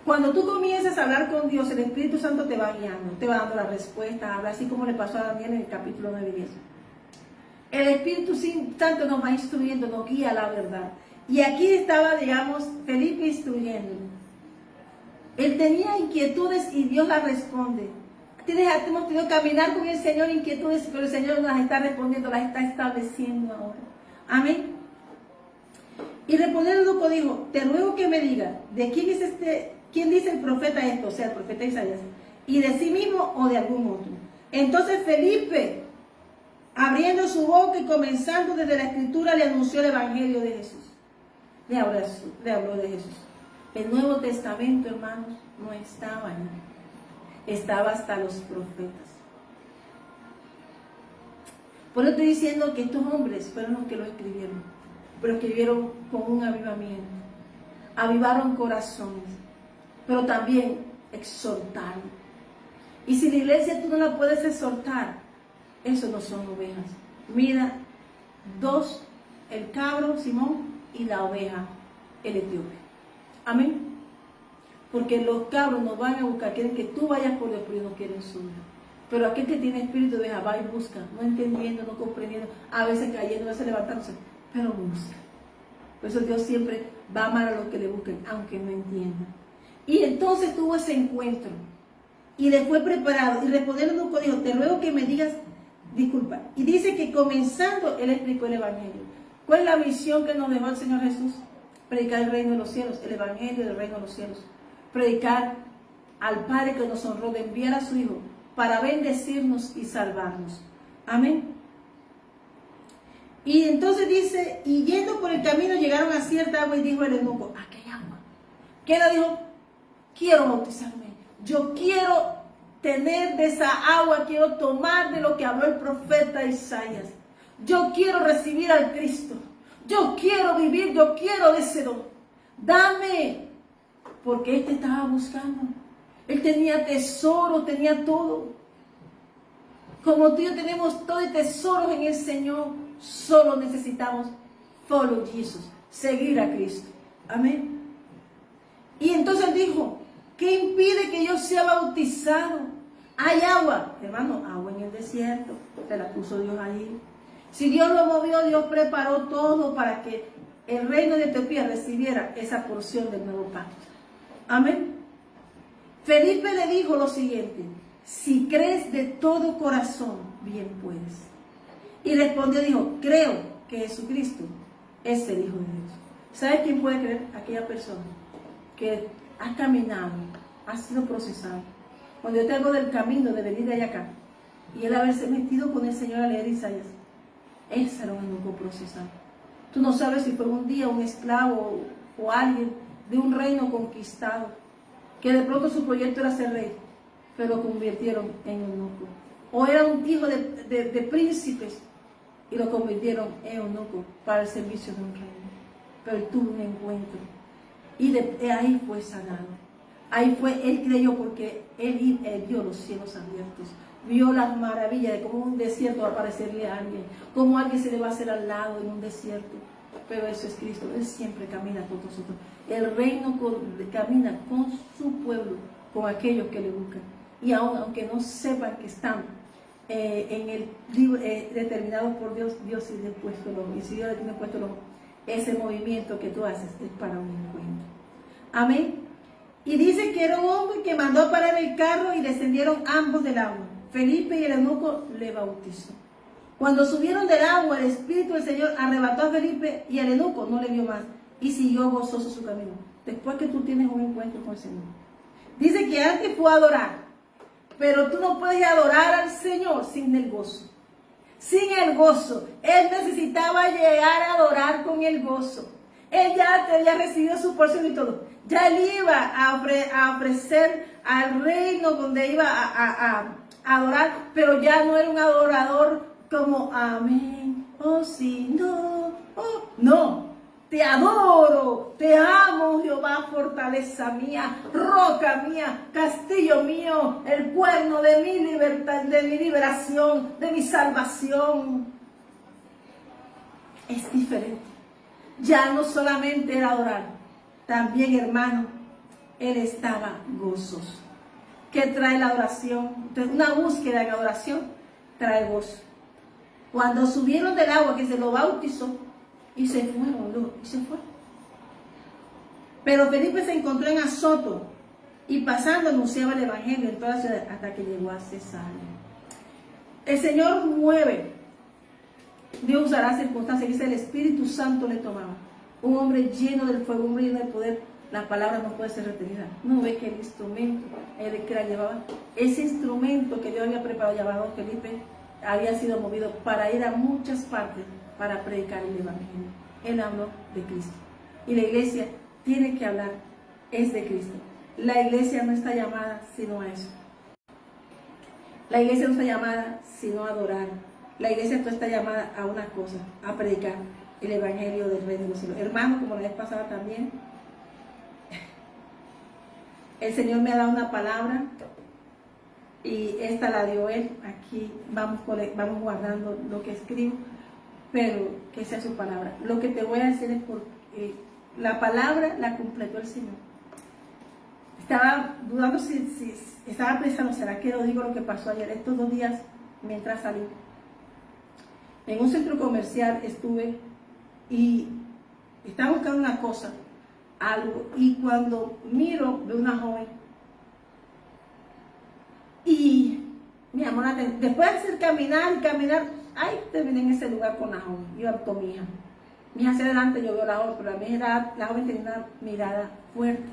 Cuando tú comienzas a hablar con Dios, el Espíritu Santo te va guiando, te va dando la respuesta, habla así como le pasó a Daniel en el capítulo 9 y 10. El Espíritu Santo nos va instruyendo, nos guía a la verdad. Y aquí estaba, digamos, Felipe instruyéndolo. Él tenía inquietudes y Dios las responde. Hemos tenido que caminar con el Señor inquietudes, pero el Señor nos las está respondiendo, las está estableciendo ahora. Amén. Y respondiendo el eunuco dijo, te ruego que me digas, ¿de quién es quién dice el profeta esto? O sea, el profeta Isaías. ¿Y de sí mismo o de algún otro? Entonces Felipe, abriendo su boca y comenzando desde la escritura, le anunció el evangelio de Jesús. Le habló de Jesús. El Nuevo Testamento, hermanos, no estaba ahí. Estaba hasta los profetas. Por eso estoy diciendo que estos hombres fueron los que lo escribieron, pero escribieron con un avivamiento. Avivaron corazones, pero también exhortaron. Y si la iglesia tú no la puedes exhortar, eso no son ovejas. Mira, dos, el cabro Simón y la oveja, el etíope. Amén. Porque los cabros nos van a buscar, quieren que tú vayas por Dios, pero ellos no quieren su vida. Pero aquel que tiene espíritu de oveja va y busca, no entendiendo, no comprendiendo, a veces cayendo, a veces levantándose, pero busca. Por eso Dios siempre va a amar a los que le busquen, aunque no entiendan. Y entonces tuvo ese encuentro y le fue preparado. Y respondiendo el eunuco dijo, te ruego que me digas, disculpa. Y dice que comenzando, él explicó el evangelio. ¿Cuál es la misión que nos dejó el Señor Jesús? Predicar el reino de los cielos, el evangelio del reino de los cielos. Predicar al Padre que nos honró de enviar a su Hijo para bendecirnos y salvarnos. Amén. Y entonces dice, y yendo por el camino llegaron a cierta agua y dijo el eunuco, aquí hay agua. ¿Qué le dijo? Quiero bautizarme. Yo quiero tener de esa agua, quiero tomar de lo que habló el profeta Isaías. Yo quiero recibir al Cristo. Yo quiero vivir, yo quiero de ese don. Dame. Porque este estaba buscando. Él tenía tesoro, tenía todo. Como tú y yo tenemos todo y tesoros en el Señor, solo necesitamos follow Jesus, seguir a Cristo. Amén. Y entonces dijo, ¿qué impide que yo sea bautizado? Hay agua, hermano, agua en el desierto, te la puso Dios ahí. Si Dios lo movió, Dios preparó todo para que el reino de Etiopía recibiera esa porción del nuevo pacto. Amén. Felipe le dijo lo siguiente, si crees de todo corazón, bien puedes. Y respondió, dijo, creo que Jesucristo es el Hijo de Dios. ¿Sabes quién puede creer? Aquella persona que ha caminado, ha sido procesado. Cuando yo te hablo del camino de venir de allá acá, y él haberse metido con el Señor a leer Isaías, ese era un eunuco procesado. Tú no sabes si fue un día un esclavo o alguien de un reino conquistado, que de pronto su proyecto era ser rey, pero lo convirtieron en eunuco. O era un hijo de príncipes y lo convirtieron en eunuco para el servicio de un reino. Pero él tuvo un encuentro y de ahí fue sanado. Ahí fue, él creyó porque él vio los cielos abiertos, vio las maravillas de cómo un desierto va a aparecerle a alguien, cómo alguien se le va a hacer al lado en un desierto. Pero eso es Cristo, Él siempre camina con nosotros. El reino camina con su pueblo con aquellos que le buscan. Y aunque no sepan que están en el libro determinado por Dios, Dios sí le ha puesto el ojo. Y si Dios le tiene puesto el ojo, ese movimiento que tú haces es para un encuentro. Amén. Y dice que era un hombre que mandó parar el carro y descendieron ambos del agua. Felipe y el eunuco le bautizó. Cuando subieron del agua, el Espíritu del Señor arrebató a Felipe y al eunuco no le vio más y siguió gozoso su camino. Después que tú tienes un encuentro con el Señor. Dice que antes fue a adorar, pero tú no puedes adorar al Señor sin el gozo. Sin el gozo. Él necesitaba llegar a adorar con el gozo. Él ya había recibido su porción y todo. Ya él iba a ofrecer al reino donde iba a adorar, pero ya no era un adorador como amén, oh sí, no, oh, no. Te adoro, te amo, Jehová, fortaleza mía, roca mía, castillo mío, el cuerno de mi libertad, de mi liberación, de mi salvación. Es diferente. Ya no solamente era adorar, también, hermano, él estaba gozoso. ¿Qué trae la adoración? Entonces, una búsqueda en adoración trae gozo. Cuando subieron del agua, que se lo bautizó, y se fueron, y se fue. Pero Felipe se encontró en Azoto, y pasando anunciaba el evangelio en toda la ciudad hasta que llegó a Cesarea. El Señor mueve. Dios usará circunstancias. Dice, el Espíritu Santo le tomaba. Un hombre lleno del fuego, un hombre lleno del poder. La palabra no puede ser retenida. No ve que el instrumento que la llevaba, ese instrumento que Dios había preparado, llamado Felipe, había sido movido para ir a muchas partes para predicar el evangelio. Él habló de Cristo. Y la iglesia tiene que hablar, es de Cristo. La iglesia no está llamada sino a eso. La iglesia no está llamada sino a adorar. La iglesia no está llamada a una cosa, a predicar el evangelio del reino de los cielos. Hermano, como la vez pasada también, el Señor me ha dado una palabra y esta la dio Él. Aquí vamos guardando lo que escribo, pero que sea su palabra. Lo que te voy a decir es porque la palabra la completó el Señor. Estaba dudando si estaba pensando, ¿será que lo digo lo que pasó ayer? Estos 2 días mientras salí. En un centro comercial estuve y estaba buscando una cosa, algo, y cuando miro veo una joven y mi amor, después de hacer caminar, ay, terminé en ese lugar con la joven. Iba con mi hija. Mi hija hacia adelante, yo veo la joven, pero la joven tenía una mirada fuerte,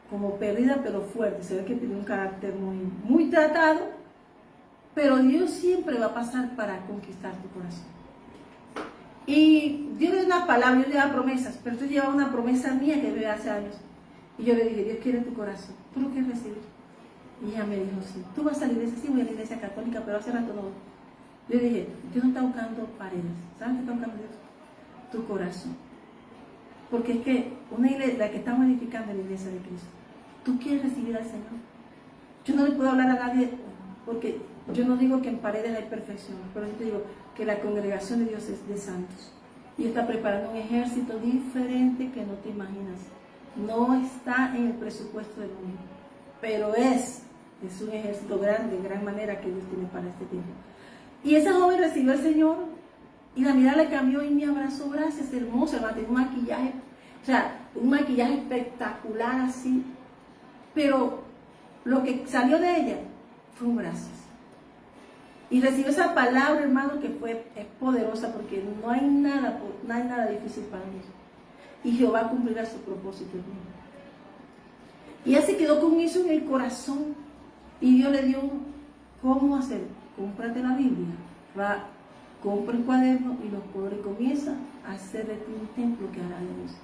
como perdida pero fuerte. Se ve que tiene un carácter muy tratado. Pero Dios siempre va a pasar para conquistar tu corazón. Y Dios le da una palabra, Dios le da promesas, pero tú llevas una promesa mía que vive hace años. Y yo le dije, Dios quiere tu corazón, ¿tú lo quieres recibir? Y ella me dijo, sí. ¿Tú vas a la iglesia? Sí, voy a la iglesia católica, pero hace rato no. Yo le dije, Dios no está buscando paredes. ¿Sabes qué está buscando Dios? Tu corazón. Porque es que una iglesia, la que estamos edificando es la iglesia de Cristo. ¿Tú quieres recibir al Señor? Yo no le puedo hablar a nadie, porque yo no digo que en paredes hay perfección, pero yo te digo que la congregación de Dios es de santos. Y está preparando un ejército diferente que no te imaginas. No está en el presupuesto del mundo, pero es un ejército grande, de gran manera que Dios tiene para este tiempo. Y esa joven recibió al Señor y la mirada le cambió y me abrazó. Gracias, hermosa, hermana, tenía un maquillaje, o sea, un maquillaje espectacular así, pero lo que salió de ella fue un gracias. Y recibió esa palabra, hermano, que es poderosa, porque no hay nada difícil para Dios. Y Jehová cumplirá su propósito en mí. Y ella se quedó con eso en el corazón. Y Dios le dio cómo hacer. Cómprate la Biblia, compra el cuaderno y los colores y comienza a hacer de ti un templo que hará Dios.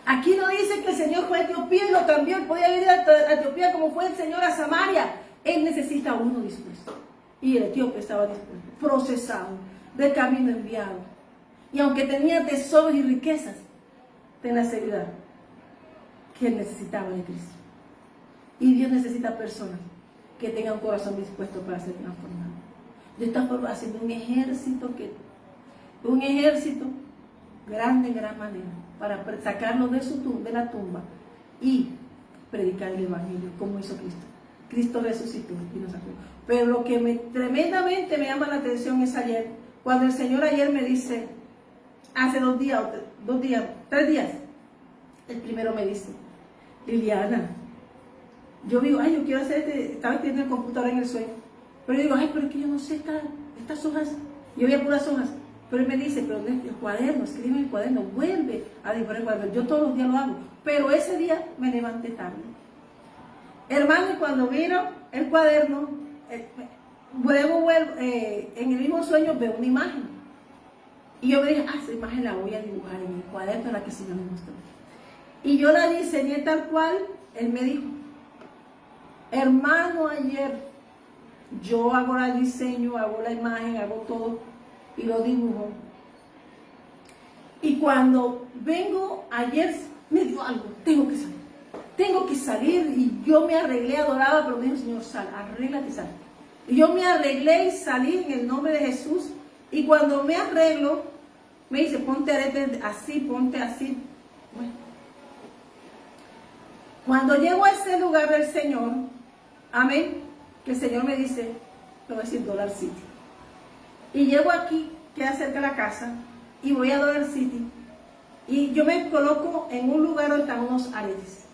Aquí no dice que el Señor fue a Etiopía y lo cambió. Él podía ir a Etiopía como fue el Señor a Samaria. Él necesita uno dispuesto. Y el etíope estaba dispuesto, procesado, de camino enviado. Y aunque tenía tesoros y riquezas, ten la seguridad que él necesitaba de Cristo. Y Dios necesita personas que tengan un corazón dispuesto para ser transformados. Dios está haciendo un ejército grande en gran manera, para sacarlo de la tumba y predicar el Evangelio, como hizo Cristo. Cristo resucitó y nos sacó. Pero lo que tremendamente me llama la atención es ayer, cuando el Señor ayer me dice, hace 3 días, el primero me dice, Liliana, yo digo, ay, yo quiero hacer estaba escribiendo el computador en el sueño, pero yo digo, ay, pero es que yo no sé estas hojas, yo veía puras hojas, pero él me dice, pero el cuaderno, escribe en el cuaderno, vuelve a dibujar el cuaderno, yo todos los días lo hago, pero ese día me levanté tarde. Hermano, y cuando miro el cuaderno, vuelvo, en el mismo sueño veo una imagen, y yo me dije, esa imagen la voy a dibujar en el cuaderno en la que el Señor me mostró, y yo la diseñé tal cual él me dijo. Hermano, ayer yo hago el diseño, hago la imagen, hago todo y lo dibujo. Y cuando vengo ayer me dio algo, tengo que salir y yo me arreglé, adoraba, pero me dijo, Señor, sal, arréglate y sal. Y yo me arreglé y salí en el nombre de Jesús, y cuando me arreglo, me dice, ponte arete así, ponte así. Bueno. Cuando llego a ese lugar del Señor, amén, que el Señor me dice, lo voy a decir Dollar City. Y llego aquí, queda cerca de la casa, y voy a Dollar City, y yo me coloco en un lugar donde están unos aretes.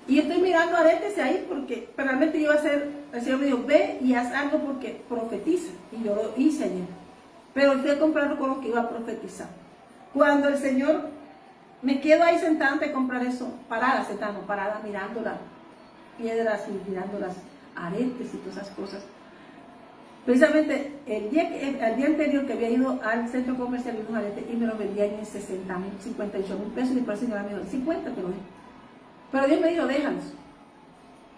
Y estoy mirando aretes ahí porque realmente yo iba a hacer, el Señor me dijo, ve y haz algo porque profetiza. Y yo lo hice ayer. Pero fui a comprarlo con lo que iba a profetizar. Cuando el Señor, me quedo ahí sentada antes de comprar eso, parada, mirando las piedras y mirando las aretes y todas esas cosas. Precisamente el día anterior que había ido al centro comercial de unos aretes y me los vendían en 60,000, 58,000 pesos, y después el Señor me dijo, 50 te lo dejo. Pero Dios me dijo, déjalos.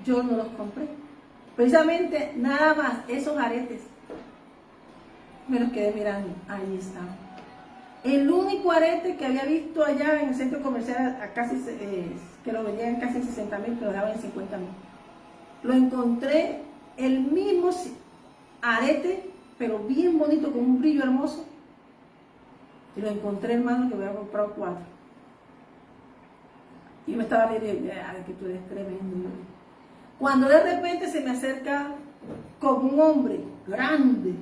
Yo no los compré. Precisamente nada más esos aretes me los quedé mirando. Ahí estaban. El único arete que había visto allá en el centro comercial, que lo vendían casi en 60,000, pero lo daban en 50,000. Lo encontré, el mismo arete, pero bien bonito, con un brillo hermoso. Y lo encontré, hermano, que había comprado 4. Y me estaba riendo, que tú eres tremendo. Cuando de repente se me acerca como un hombre grande.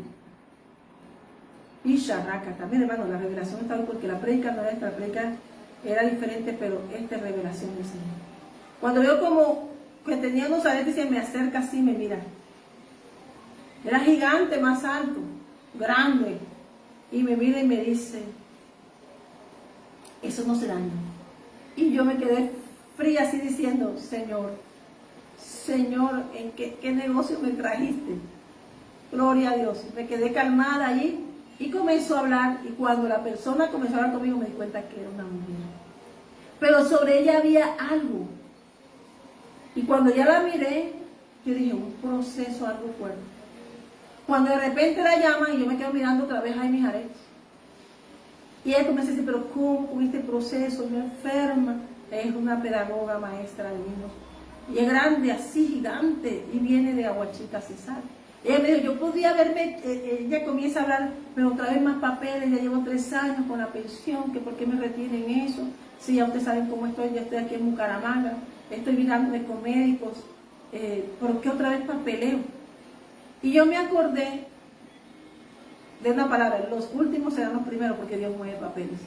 Y charraca, también, hermano, la revelación estaba porque la prédica no era esta, la prédica era diferente, pero esta es revelación del Señor. Cuando veo como que tenía unos aretes y se me acerca así, me mira. Era gigante, más alto, grande. Y me mira y me dice, eso no se daña. Y yo me quedé fría así diciendo, Señor, ¿en qué negocio me trajiste? Gloria a Dios. Me quedé calmada allí y comenzó a hablar. Y cuando la persona comenzó a hablar conmigo me di cuenta que era una mujer. Pero sobre ella había algo. Y cuando ya la miré, yo dije, un proceso, algo fuerte. Cuando de repente la llaman y yo me quedo mirando otra vez ahí mis aretes. Y ella comienza a decir, pero ¿cómo con este proceso? Me enferma. Es una pedagoga maestra de niños. Y es grande, así gigante. Y viene de Aguachita, Cesar. Ella me dijo, yo podía verme, ella comienza a hablar, pero otra vez más papeles, ya llevo 3 años con la pensión, que por qué me retienen eso. Si ya ustedes saben cómo estoy, ya estoy aquí en Bucaramanga, estoy mirándome con médicos, ¿por qué otra vez papeleo? Y yo me acordé de una palabra, los últimos serán los primeros porque Dios mueve papeles.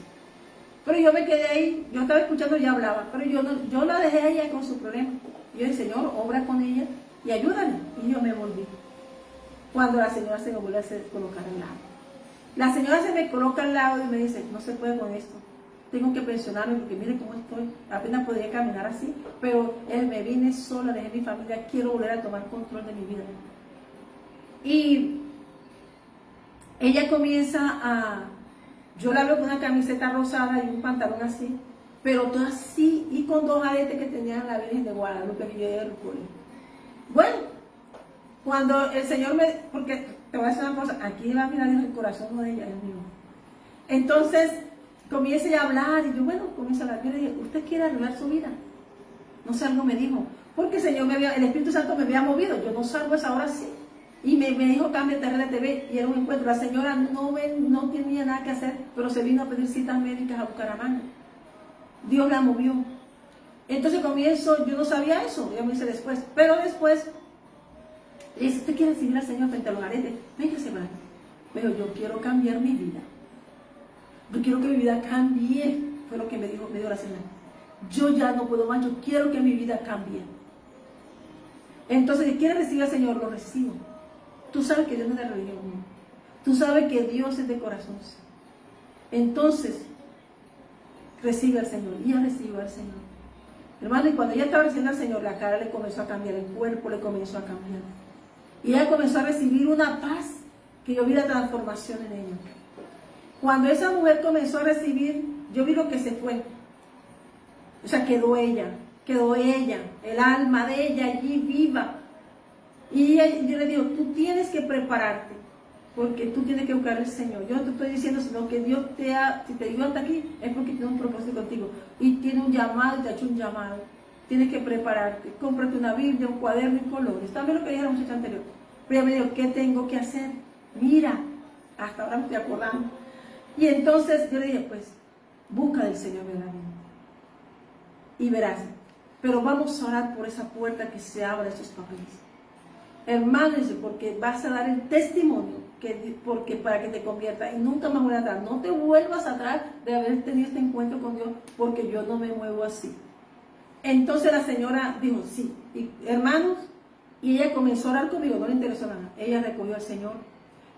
Pero yo me quedé ahí, yo estaba escuchando y hablaba, pero yo la dejé a ella con su problema. Y yo dije, Señor, obra con ella y ayúdale. Y yo me volví. Cuando la señora se me vuelve a colocar al lado. La señora se me coloca al lado y me dice, no se puede con esto. Tengo que pensionarme porque mire cómo estoy. Apenas podría caminar así, pero me vine sola, dejé mi familia, quiero volver a tomar control de mi vida. Y ella comienza yo la veo con una camiseta rosada y un pantalón así, pero todo así, y con 2 aretes que tenían la Virgen de Guadalupe, que yo era el cole. Bueno, cuando el Señor porque te voy a decir una cosa, aquí va a mirar Dios el corazón de ella, Dios mío. Entonces, comienza a hablar, y yo, bueno, comienza a hablar, yo le dije, ¿usted quiere arreglar su vida? No sé, algo me dijo, porque el Señor el Espíritu Santo me había movido, yo no salgo a esa hora así. Y me dijo, cámbiate a RTV, y era un encuentro. La señora no tenía nada que hacer, pero se vino a pedir citas médicas a Bucaramanga. Dios la movió. Entonces comienzo, yo no sabía eso, ella me dice después, pero después, le dice, ¿usted quiere recibir al Señor frente a los aretes? Véngase, hermano. Me dijo, yo quiero cambiar mi vida. Yo quiero que mi vida cambie. Fue lo que me dijo, me dio la señora. Yo ya no puedo más, yo quiero que mi vida cambie. Entonces, si quieres recibir al Señor, lo recibo. Tú sabes que Dios no es de religión. Tú sabes que Dios es de corazón. Entonces, recibe al Señor. Y ella recibió al Señor. Hermano, y cuando ella estaba recibiendo al Señor, la cara le comenzó a cambiar, el cuerpo le comenzó a cambiar. Y ella comenzó a recibir una paz que yo vi la transformación en ella. Cuando esa mujer comenzó a recibir, yo vi lo que se fue. O sea, quedó ella, el alma de ella allí viva. Y yo le digo, tú tienes que prepararte, porque tú tienes que buscar al Señor. Yo no te estoy diciendo, sino que Dios si te dio hasta aquí, es porque tiene un propósito contigo. Y tiene un llamado, te ha hecho un llamado. Tienes que prepararte. Cómprate una Biblia, un cuaderno y colores. También lo que dije la muchacha anterior. Pero ella me dijo, ¿qué tengo que hacer? Mira, hasta ahora me estoy acordando. Y entonces yo le dije, pues, busca del Señor verdaderamente. Y verás. Pero vamos a orar por esa puerta que se abra esos papeles. Hermano, porque vas a dar el testimonio porque para que te conviertas y nunca más vuelvas atrás. No te vuelvas atrás de haber tenido este encuentro con Dios, porque yo no me muevo así. Entonces la señora dijo, sí, y, hermanos, y ella comenzó a orar conmigo, no le interesó nada. Ella recogió al Señor,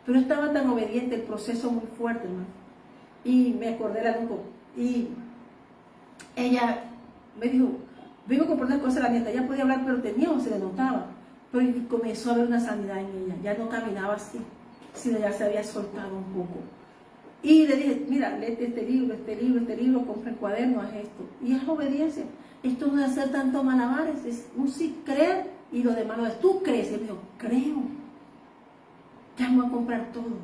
pero estaba tan obediente, el proceso muy fuerte, hermano. Y me acordé de algo, y ella me dijo, vengo a comprar unas cosas a la nieta. Ella podía hablar, pero tenía o se le notaba. Pero comenzó a haber una sanidad en ella, ya no caminaba así, sino ya se había soltado un poco. Y le dije, mira, léete este libro, compra el cuaderno, haz esto. Y es obediencia. Esto no es hacer tanto malabares, es un sí creer y lo demás no es. Tú crees, y él dijo, creo. Ya voy a comprar todo.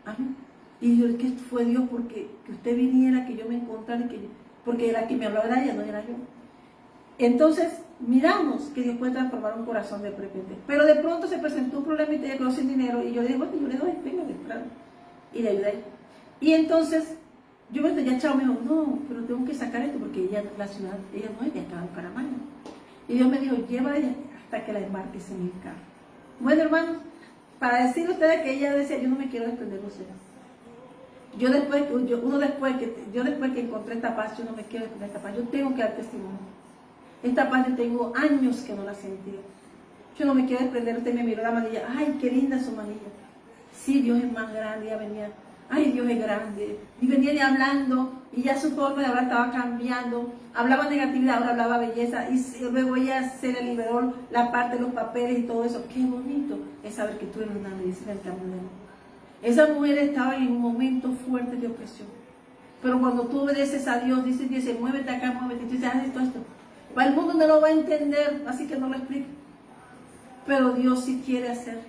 Amén. Y yo, que fue Dios porque que usted viniera, que yo me encontrara, porque la que me hablaba era ella, no era yo. Entonces, miramos que Dios puede transformar un corazón de repente. Pero de pronto se presentó un problema y ella quedó sin dinero. Y yo le dije, bueno, yo le doy, venga, y le ayudé. Y entonces, yo me ya chao, me dijo, no, pero tengo que sacar esto porque ella, la ciudad, ella no es de acá, en Bucaramanga. Y Dios me dijo, llévala hasta que la embarques en el carro. Bueno, hermanos, para decirle a ustedes que ella decía, yo no me quiero desprender de ustedes. Yo después que encontré esta paz, yo no me quiero desprender de esta paz. Yo tengo que dar testimonio. Esta paz yo tengo años que no la sentí. Yo no me quiero desprender. Usted me miró la manilla. Ay, qué linda su manilla. Sí, Dios es más grande. Ya venía. Ay, Dios es grande. Y venía de hablando. Y ya su forma de hablar estaba cambiando. Hablaba negatividad, ahora hablaba belleza. Y luego ella se le liberó la parte de los papeles y todo eso. Qué bonito es saber que tú eres una medicina del camino de Dios. Esa mujer estaba en un momento fuerte de opresión. Pero cuando tú obedeces a Dios, dice, muévete acá, muévete. Tú dices, haz esto. El mundo no lo va a entender, así que no lo explico. Pero Dios sí quiere hacer.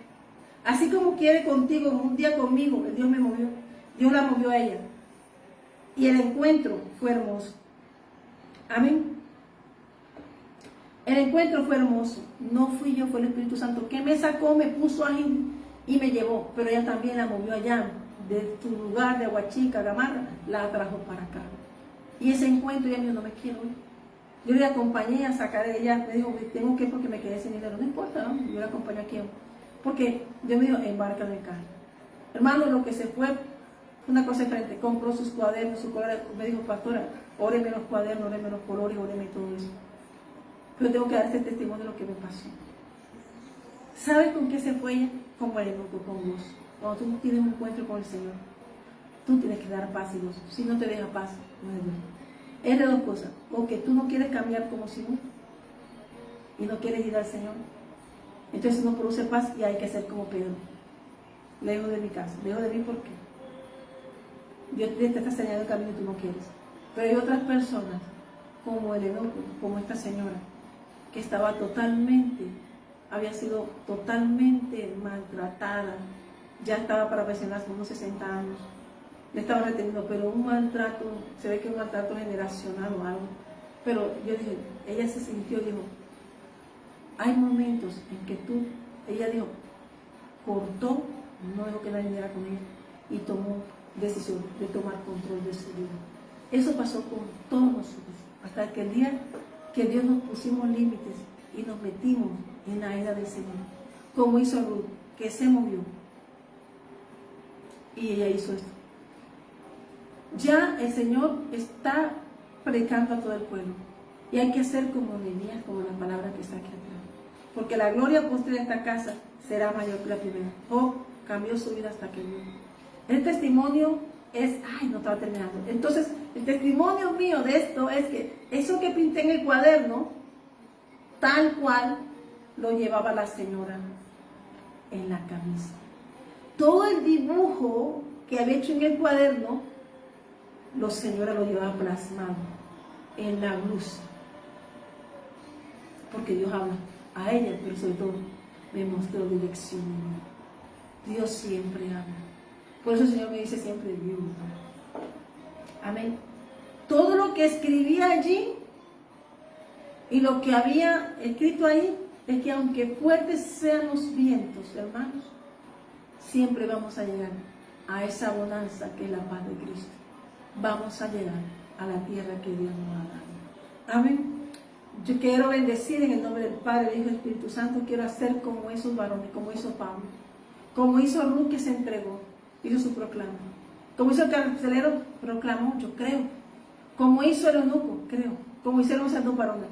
Así como quiere contigo, un día conmigo, que Dios me movió. Dios la movió a ella. Y el encuentro fue hermoso. Amén. El encuentro fue hermoso. No fui yo, fue el Espíritu Santo que me sacó, me puso ahí y me llevó. Pero ella también la movió allá, de tu lugar de Aguachica, Gamarra, la trajo para acá. Y ese encuentro, ella me dijo, no me quiero ir. Yo le acompañé a sacar, ella me dijo, tengo que ir porque me quedé sin dinero. No importa, ¿no? Yo le acompañé aquí. Porque Dios me dijo, embarca en el carro. Hermano, lo que se fue una cosa diferente. Compró sus cuadernos, su color. Me dijo, pastora, óreme los cuadernos, óreme los colores, óreme todo eso. Pero tengo que dar este testimonio de lo que me pasó. ¿Sabes con qué se fue ella? Con enojo, con gozo. Cuando tú tienes un encuentro con el Señor, tú tienes que dar paz y gozo. Si no te deja paz, no es Dios. Es de dos cosas, o que tú no quieres cambiar como Simón y no quieres ir al Señor, entonces no produce paz y hay que ser como Pedro, lejos de mi casa, lejos de mí porque Dios te está señalando el camino y tú no quieres. Pero hay otras personas, como el enojo, como esta señora, que estaba había sido totalmente maltratada, ya estaba para pensionarse unos 60 años. Le estaba reteniendo, pero un maltrato, se ve que un maltrato generacional o algo. Pero yo dije, ella se sintió, dijo, hay momentos en que ella dijo, cortó, no dejó que nadie viniera con ella y tomó decisión de tomar control de su vida. Eso pasó con todos nosotros. hasta que el día que Dios nos pusimos límites y nos metimos en la era del Señor, como hizo Ruth, que se movió y ella hizo esto. Ya el Señor está predicando a todo el pueblo y hay que hacer como Nehemías, como la palabra que está aquí atrás, porque la gloria posterior de esta casa será mayor que la primera. Job cambió su vida hasta que murió. El testimonio es, no estaba terminando. Entonces, el testimonio mío de esto es que eso que pinté en el cuaderno, tal cual lo llevaba la señora en la camisa. Todo el dibujo que había hecho en el cuaderno, la señora lo llevaba plasmado en la blusa. Porque Dios habla a ella, pero sobre todo me mostró dirección. Dios siempre habla. Por eso el Señor me dice siempre Dios. Amén. Todo lo que escribía allí y lo que había escrito ahí es que aunque fuertes sean los vientos, hermanos, siempre vamos a llegar a esa bonanza que es la paz de Cristo. Vamos a llegar a la tierra que Dios nos ha dado. Amén. Yo quiero bendecir en el nombre del Padre, del Hijo y del Espíritu Santo. Quiero hacer como esos varones, como hizo Pablo, como hizo Ruth, que se entregó, hizo su proclama. Como hizo el carcelero, proclamó, yo creo. Como hizo el eunuco, creo. Como hicieron esas dos varones,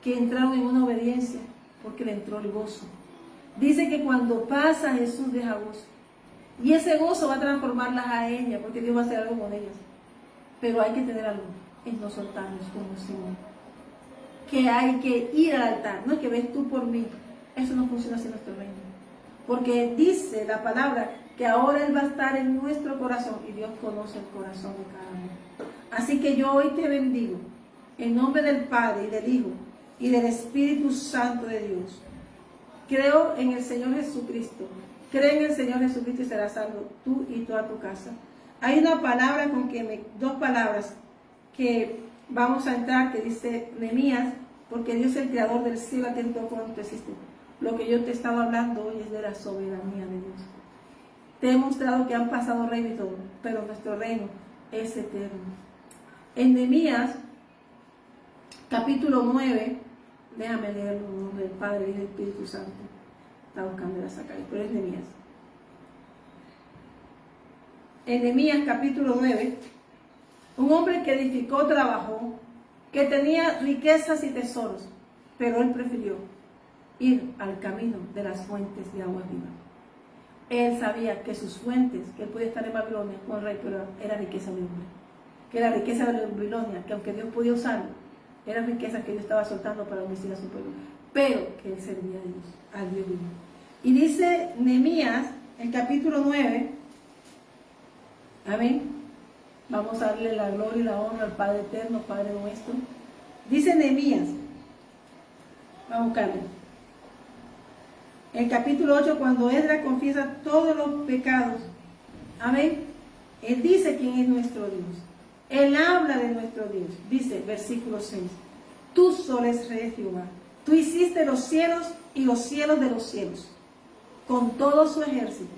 que entraron en una obediencia, porque le entró el gozo. Dice que cuando pasa Jesús deja gozo. Y ese gozo va a transformarlas a ella, porque Dios va a hacer algo con ellas. Pero hay que tener algo, en no soltarnos como Simón. Que hay que ir al altar, no es que ves tú por mí. Eso no funciona así en nuestro reino. Porque dice la palabra que ahora Él va a estar en nuestro corazón y Dios conoce el corazón de cada uno. Así que yo hoy te bendigo en nombre del Padre y del Hijo y del Espíritu Santo de Dios. Creo en el Señor Jesucristo. Cree en el Señor Jesucristo y serás salvo tú y toda tu casa. Hay una palabra dos palabras que vamos a entrar, que dice Nehemías, porque Dios es el creador del cielo, la tierra y todo cuanto existe. Lo que yo te estaba hablando hoy es de la soberanía de Dios. Te he mostrado que han pasado reinos y todo, pero nuestro reino es eterno. En Nehemías, capítulo 9, déjame leerlo en nombre del Padre y del Espíritu Santo. Está buscando la sacar, pero es Nehemías. En Nehemías, capítulo 9, un hombre que edificó, trabajó, que tenía riquezas y tesoros, pero él prefirió ir al camino de las fuentes de agua viva. Él sabía que sus fuentes, que él podía estar en Babilonia con el rey, pero era riqueza de hombre. Que la riqueza de Babilonia, que aunque Dios podía usarlo, era riqueza que Dios estaba soltando para bendecir a su pueblo, pero que él servía a Dios, al Dios vivo. Y dice Nehemías, en capítulo 9, amén. Vamos a darle la gloria y la honra al Padre eterno, Padre nuestro. Dice Nehemías, vamos a buscarle. En el capítulo 8, cuando Esdras confiesa todos los pecados, amén, él dice quién es nuestro Dios. Él habla de nuestro Dios. Dice, versículo 6, tú solo es rey Jehová. Tú hiciste los cielos y los cielos de los cielos, con todo su ejército,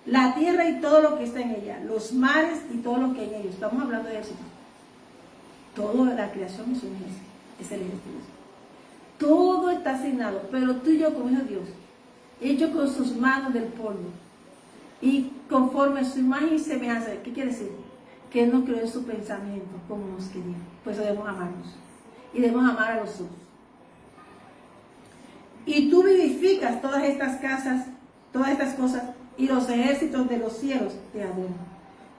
la tierra y todo lo que está en ella, los mares y todo lo que hay en ellos. Estamos hablando de ejército. Toda la creación es un ejército, es el ejército. Todo está asignado, pero tú y yo, como hijo de Dios, hecho con sus manos del polvo y conforme a su imagen y semejanza. ¿Qué quiere decir? Que Él nos creó en su pensamiento como nos quería. Pues debemos amarnos y debemos amar a los otros. Y tú vivificas todas estas casas, todas estas cosas, y los ejércitos de los cielos te adoran.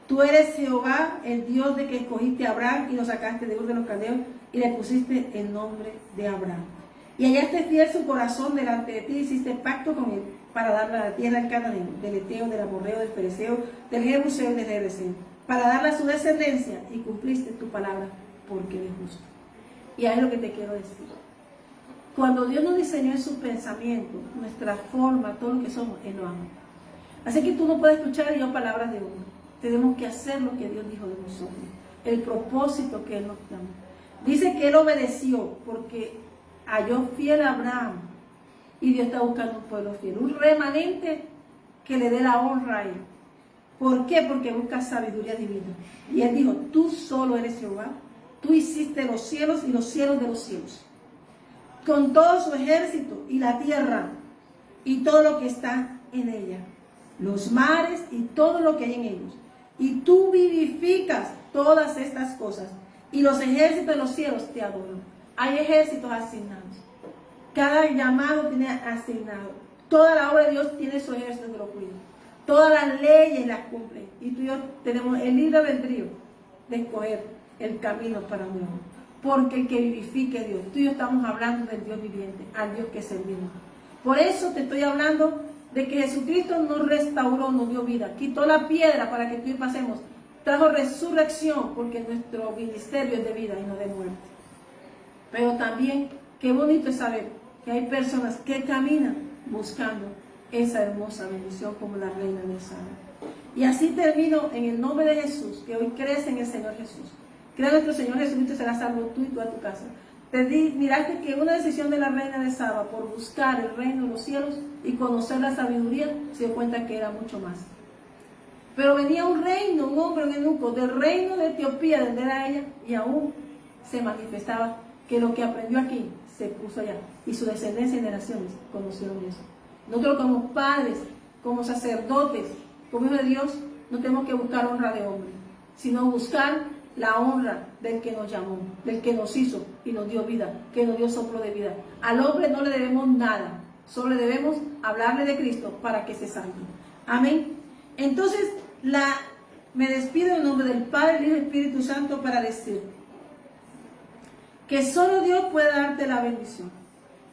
Tú eres Jehová, el Dios de que escogiste a Abraham y lo sacaste de Ur de los Caldeos y le pusiste el nombre de Abraham. Y hallaste fiel su corazón delante de ti y hiciste pacto con él para darle la tierra al Cananeo, del Eteo, del Amorreo, del Fereceo, del Jebuseo y del Jereseo, para darle a su descendencia, y cumpliste tu palabra porque eres justo. Y ahí es lo que te quiero decir. Cuando Dios nos diseñó en su pensamiento, nuestra forma, todo lo que somos, Él lo ama. Así que tú no puedes escuchar yo palabras de uno. Tenemos que hacer lo que Dios dijo de nosotros, el propósito que Él nos da. Dice que Él obedeció porque halló fiel a Abraham y Dios está buscando un pueblo fiel, un remanente que le dé la honra a Él. ¿Por qué? Porque busca sabiduría divina. Y Él dijo, tú solo eres Jehová, Tú hiciste los cielos y los cielos de los cielos, con todo su ejército, y la tierra y todo lo que está en ella, los mares y todo lo que hay en ellos. Y tú vivificas todas estas cosas, y los ejércitos de los cielos te adoran. Hay ejércitos asignados. Cada llamado tiene asignado. Toda la obra de Dios tiene su ejército que lo cuida. Todas las leyes las cumple. Y tú y yo tenemos el libre albedrío de escoger el camino para Dios. Porque el que vivifique es Dios. Tú y yo estamos hablando del Dios viviente, al Dios que servimos. Por eso te estoy hablando de que Jesucristo nos restauró, nos dio vida. Quitó la piedra para que tú y yo pasemos. Trajo resurrección, porque nuestro ministerio es de vida y no de muerte. Pero también, qué bonito es saber que hay personas que caminan buscando esa hermosa bendición como la reina de Saba. Y así termino en el nombre de Jesús, que hoy crees en el Señor Jesús. Cree en nuestro Señor Jesucristo, será salvo tú y toda tu casa. Miraste que una decisión de la reina de Saba por buscar el reino de los cielos y conocer la sabiduría, se dio cuenta que era mucho más. Pero venía un reino, un hombre, un eunuco, del reino de Etiopía, donde era ella, y aún se manifestaba que lo que aprendió aquí se puso allá. Y su descendencia y generaciones conocieron eso. Nosotros como padres, como sacerdotes, como hijos de Dios, no tenemos que buscar honra de hombre, sino buscar la honra del que nos llamó, del que nos hizo y nos dio vida, que nos dio soplo de vida. Al hombre no le debemos nada, solo le debemos hablarle de Cristo para que se salve. Amén. Entonces, me despido en nombre del Padre, del Hijo y del Espíritu Santo para decir que solo Dios puede darte la bendición.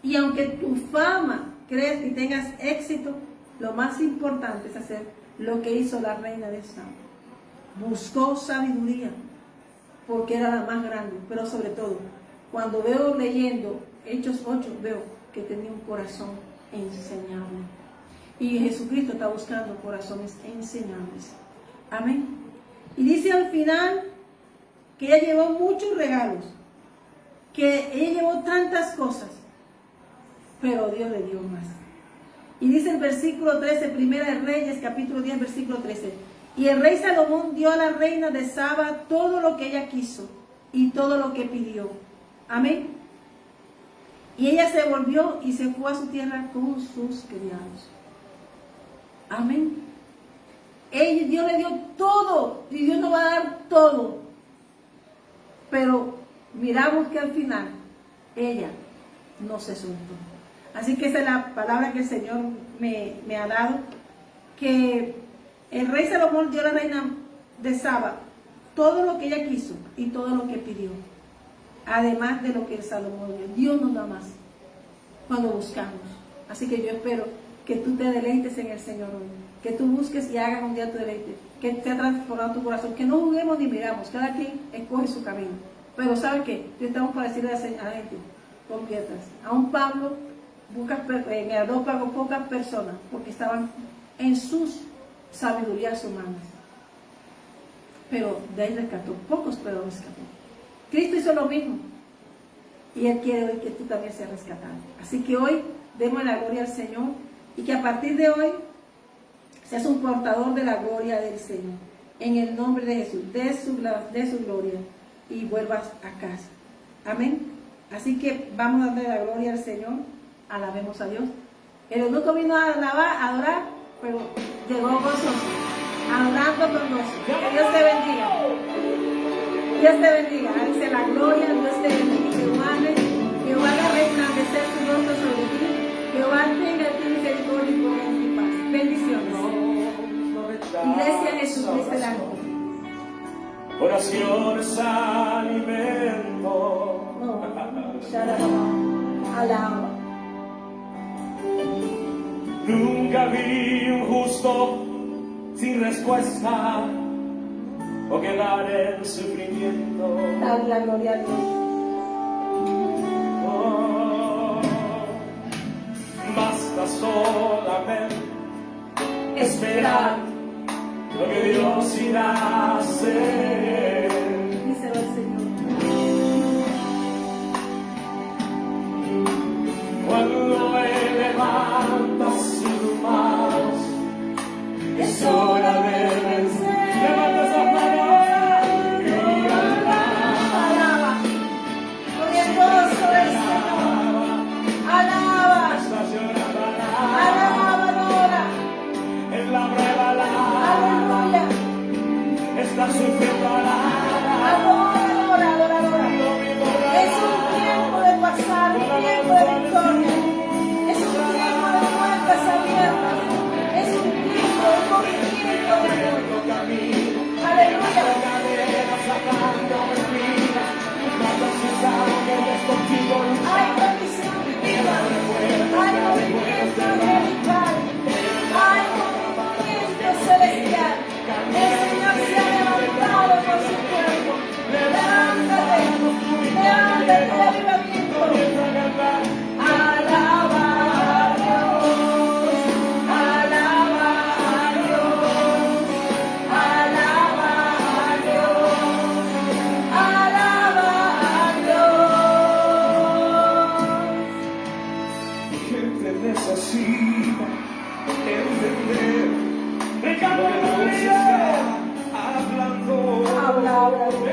Y aunque tu fama crezca y tengas éxito, lo más importante es hacer lo que hizo la reina de Saba. Buscó sabiduría, porque era la más grande, pero sobre todo, cuando veo leyendo Hechos 8, veo que tenía un corazón enseñable. Y Jesucristo está buscando corazones enseñables. Amén. Y dice al final que ella llevó muchos regalos, que ella llevó tantas cosas, pero Dios le dio más. Y dice el versículo 13, Primera de Reyes, capítulo 10, versículo 13. Y el rey Salomón dio a la reina de Saba todo lo que ella quiso y todo lo que pidió. Amén. Y ella se volvió y se fue a su tierra con sus criados. Amén. Dios le dio todo, y Dios nos va a dar todo. Pero miramos que al final ella no se soltó. Así que esa es la palabra que el Señor me ha dado, que el rey Salomón dio a la reina de Saba todo lo que ella quiso y todo lo que pidió, además de lo que el Salomón dio. Dios nos da más cuando buscamos. Así que yo espero que tú te deleites en el Señor hoy, que tú busques y hagas un día tu deleite, que te ha transformado tu corazón, que no juguemos ni miramos, cada quien escoge su camino. Pero ¿sabe qué? Estamos para decirle a la gente, conviértanse. Aún Pablo ganó con pocas personas, porque estaban en sus sabidurías humanas. Pero de ahí rescató, pocos pero rescató. Cristo hizo lo mismo, y Él quiere hoy que tú también seas rescatado. Así que hoy demos la gloria al Señor, y que a partir de hoy seas un portador de la gloria del Señor, en el nombre de Jesús, de su gloria, y vuelvas a casa. Amén. Así que vamos a darle la gloria al Señor, alabemos a Dios. El eunuco vino a alabar, a adorar, pero llegó gozoso, adorando con gozo. Que Dios te bendiga. Dios te bendiga. Dice la gloria, Dios te bendiga, Jehová haga resplandecer su rostro sobre ti, Jehová tenga de ti misericordia y ponga en ti paz. Bendiciones. Iglesia Jesucristo el ángel. Oraciones, alimento. Alaba. Nunca vi un justo sin respuesta o quedar en sufrimiento. Dale la gloria a Dios. Oh, basta solamente esperar lo que Dios irá a hacer. Díselo al Señor. Cuando Él levanta sus manos, es hora de vencer. Levanta esas manos y alaba. contigo luchar. Hay provisión divina, hay movimiento angelical, hay movimiento celestial. El Señor se ha levantado por su pueblo. Levántate, levántate de avivamiento. Alaba a Dios, alaba a Dios, alaba a Dios, alaba a Dios. Gente necesita entender que Dios está hablando. Habla, habla,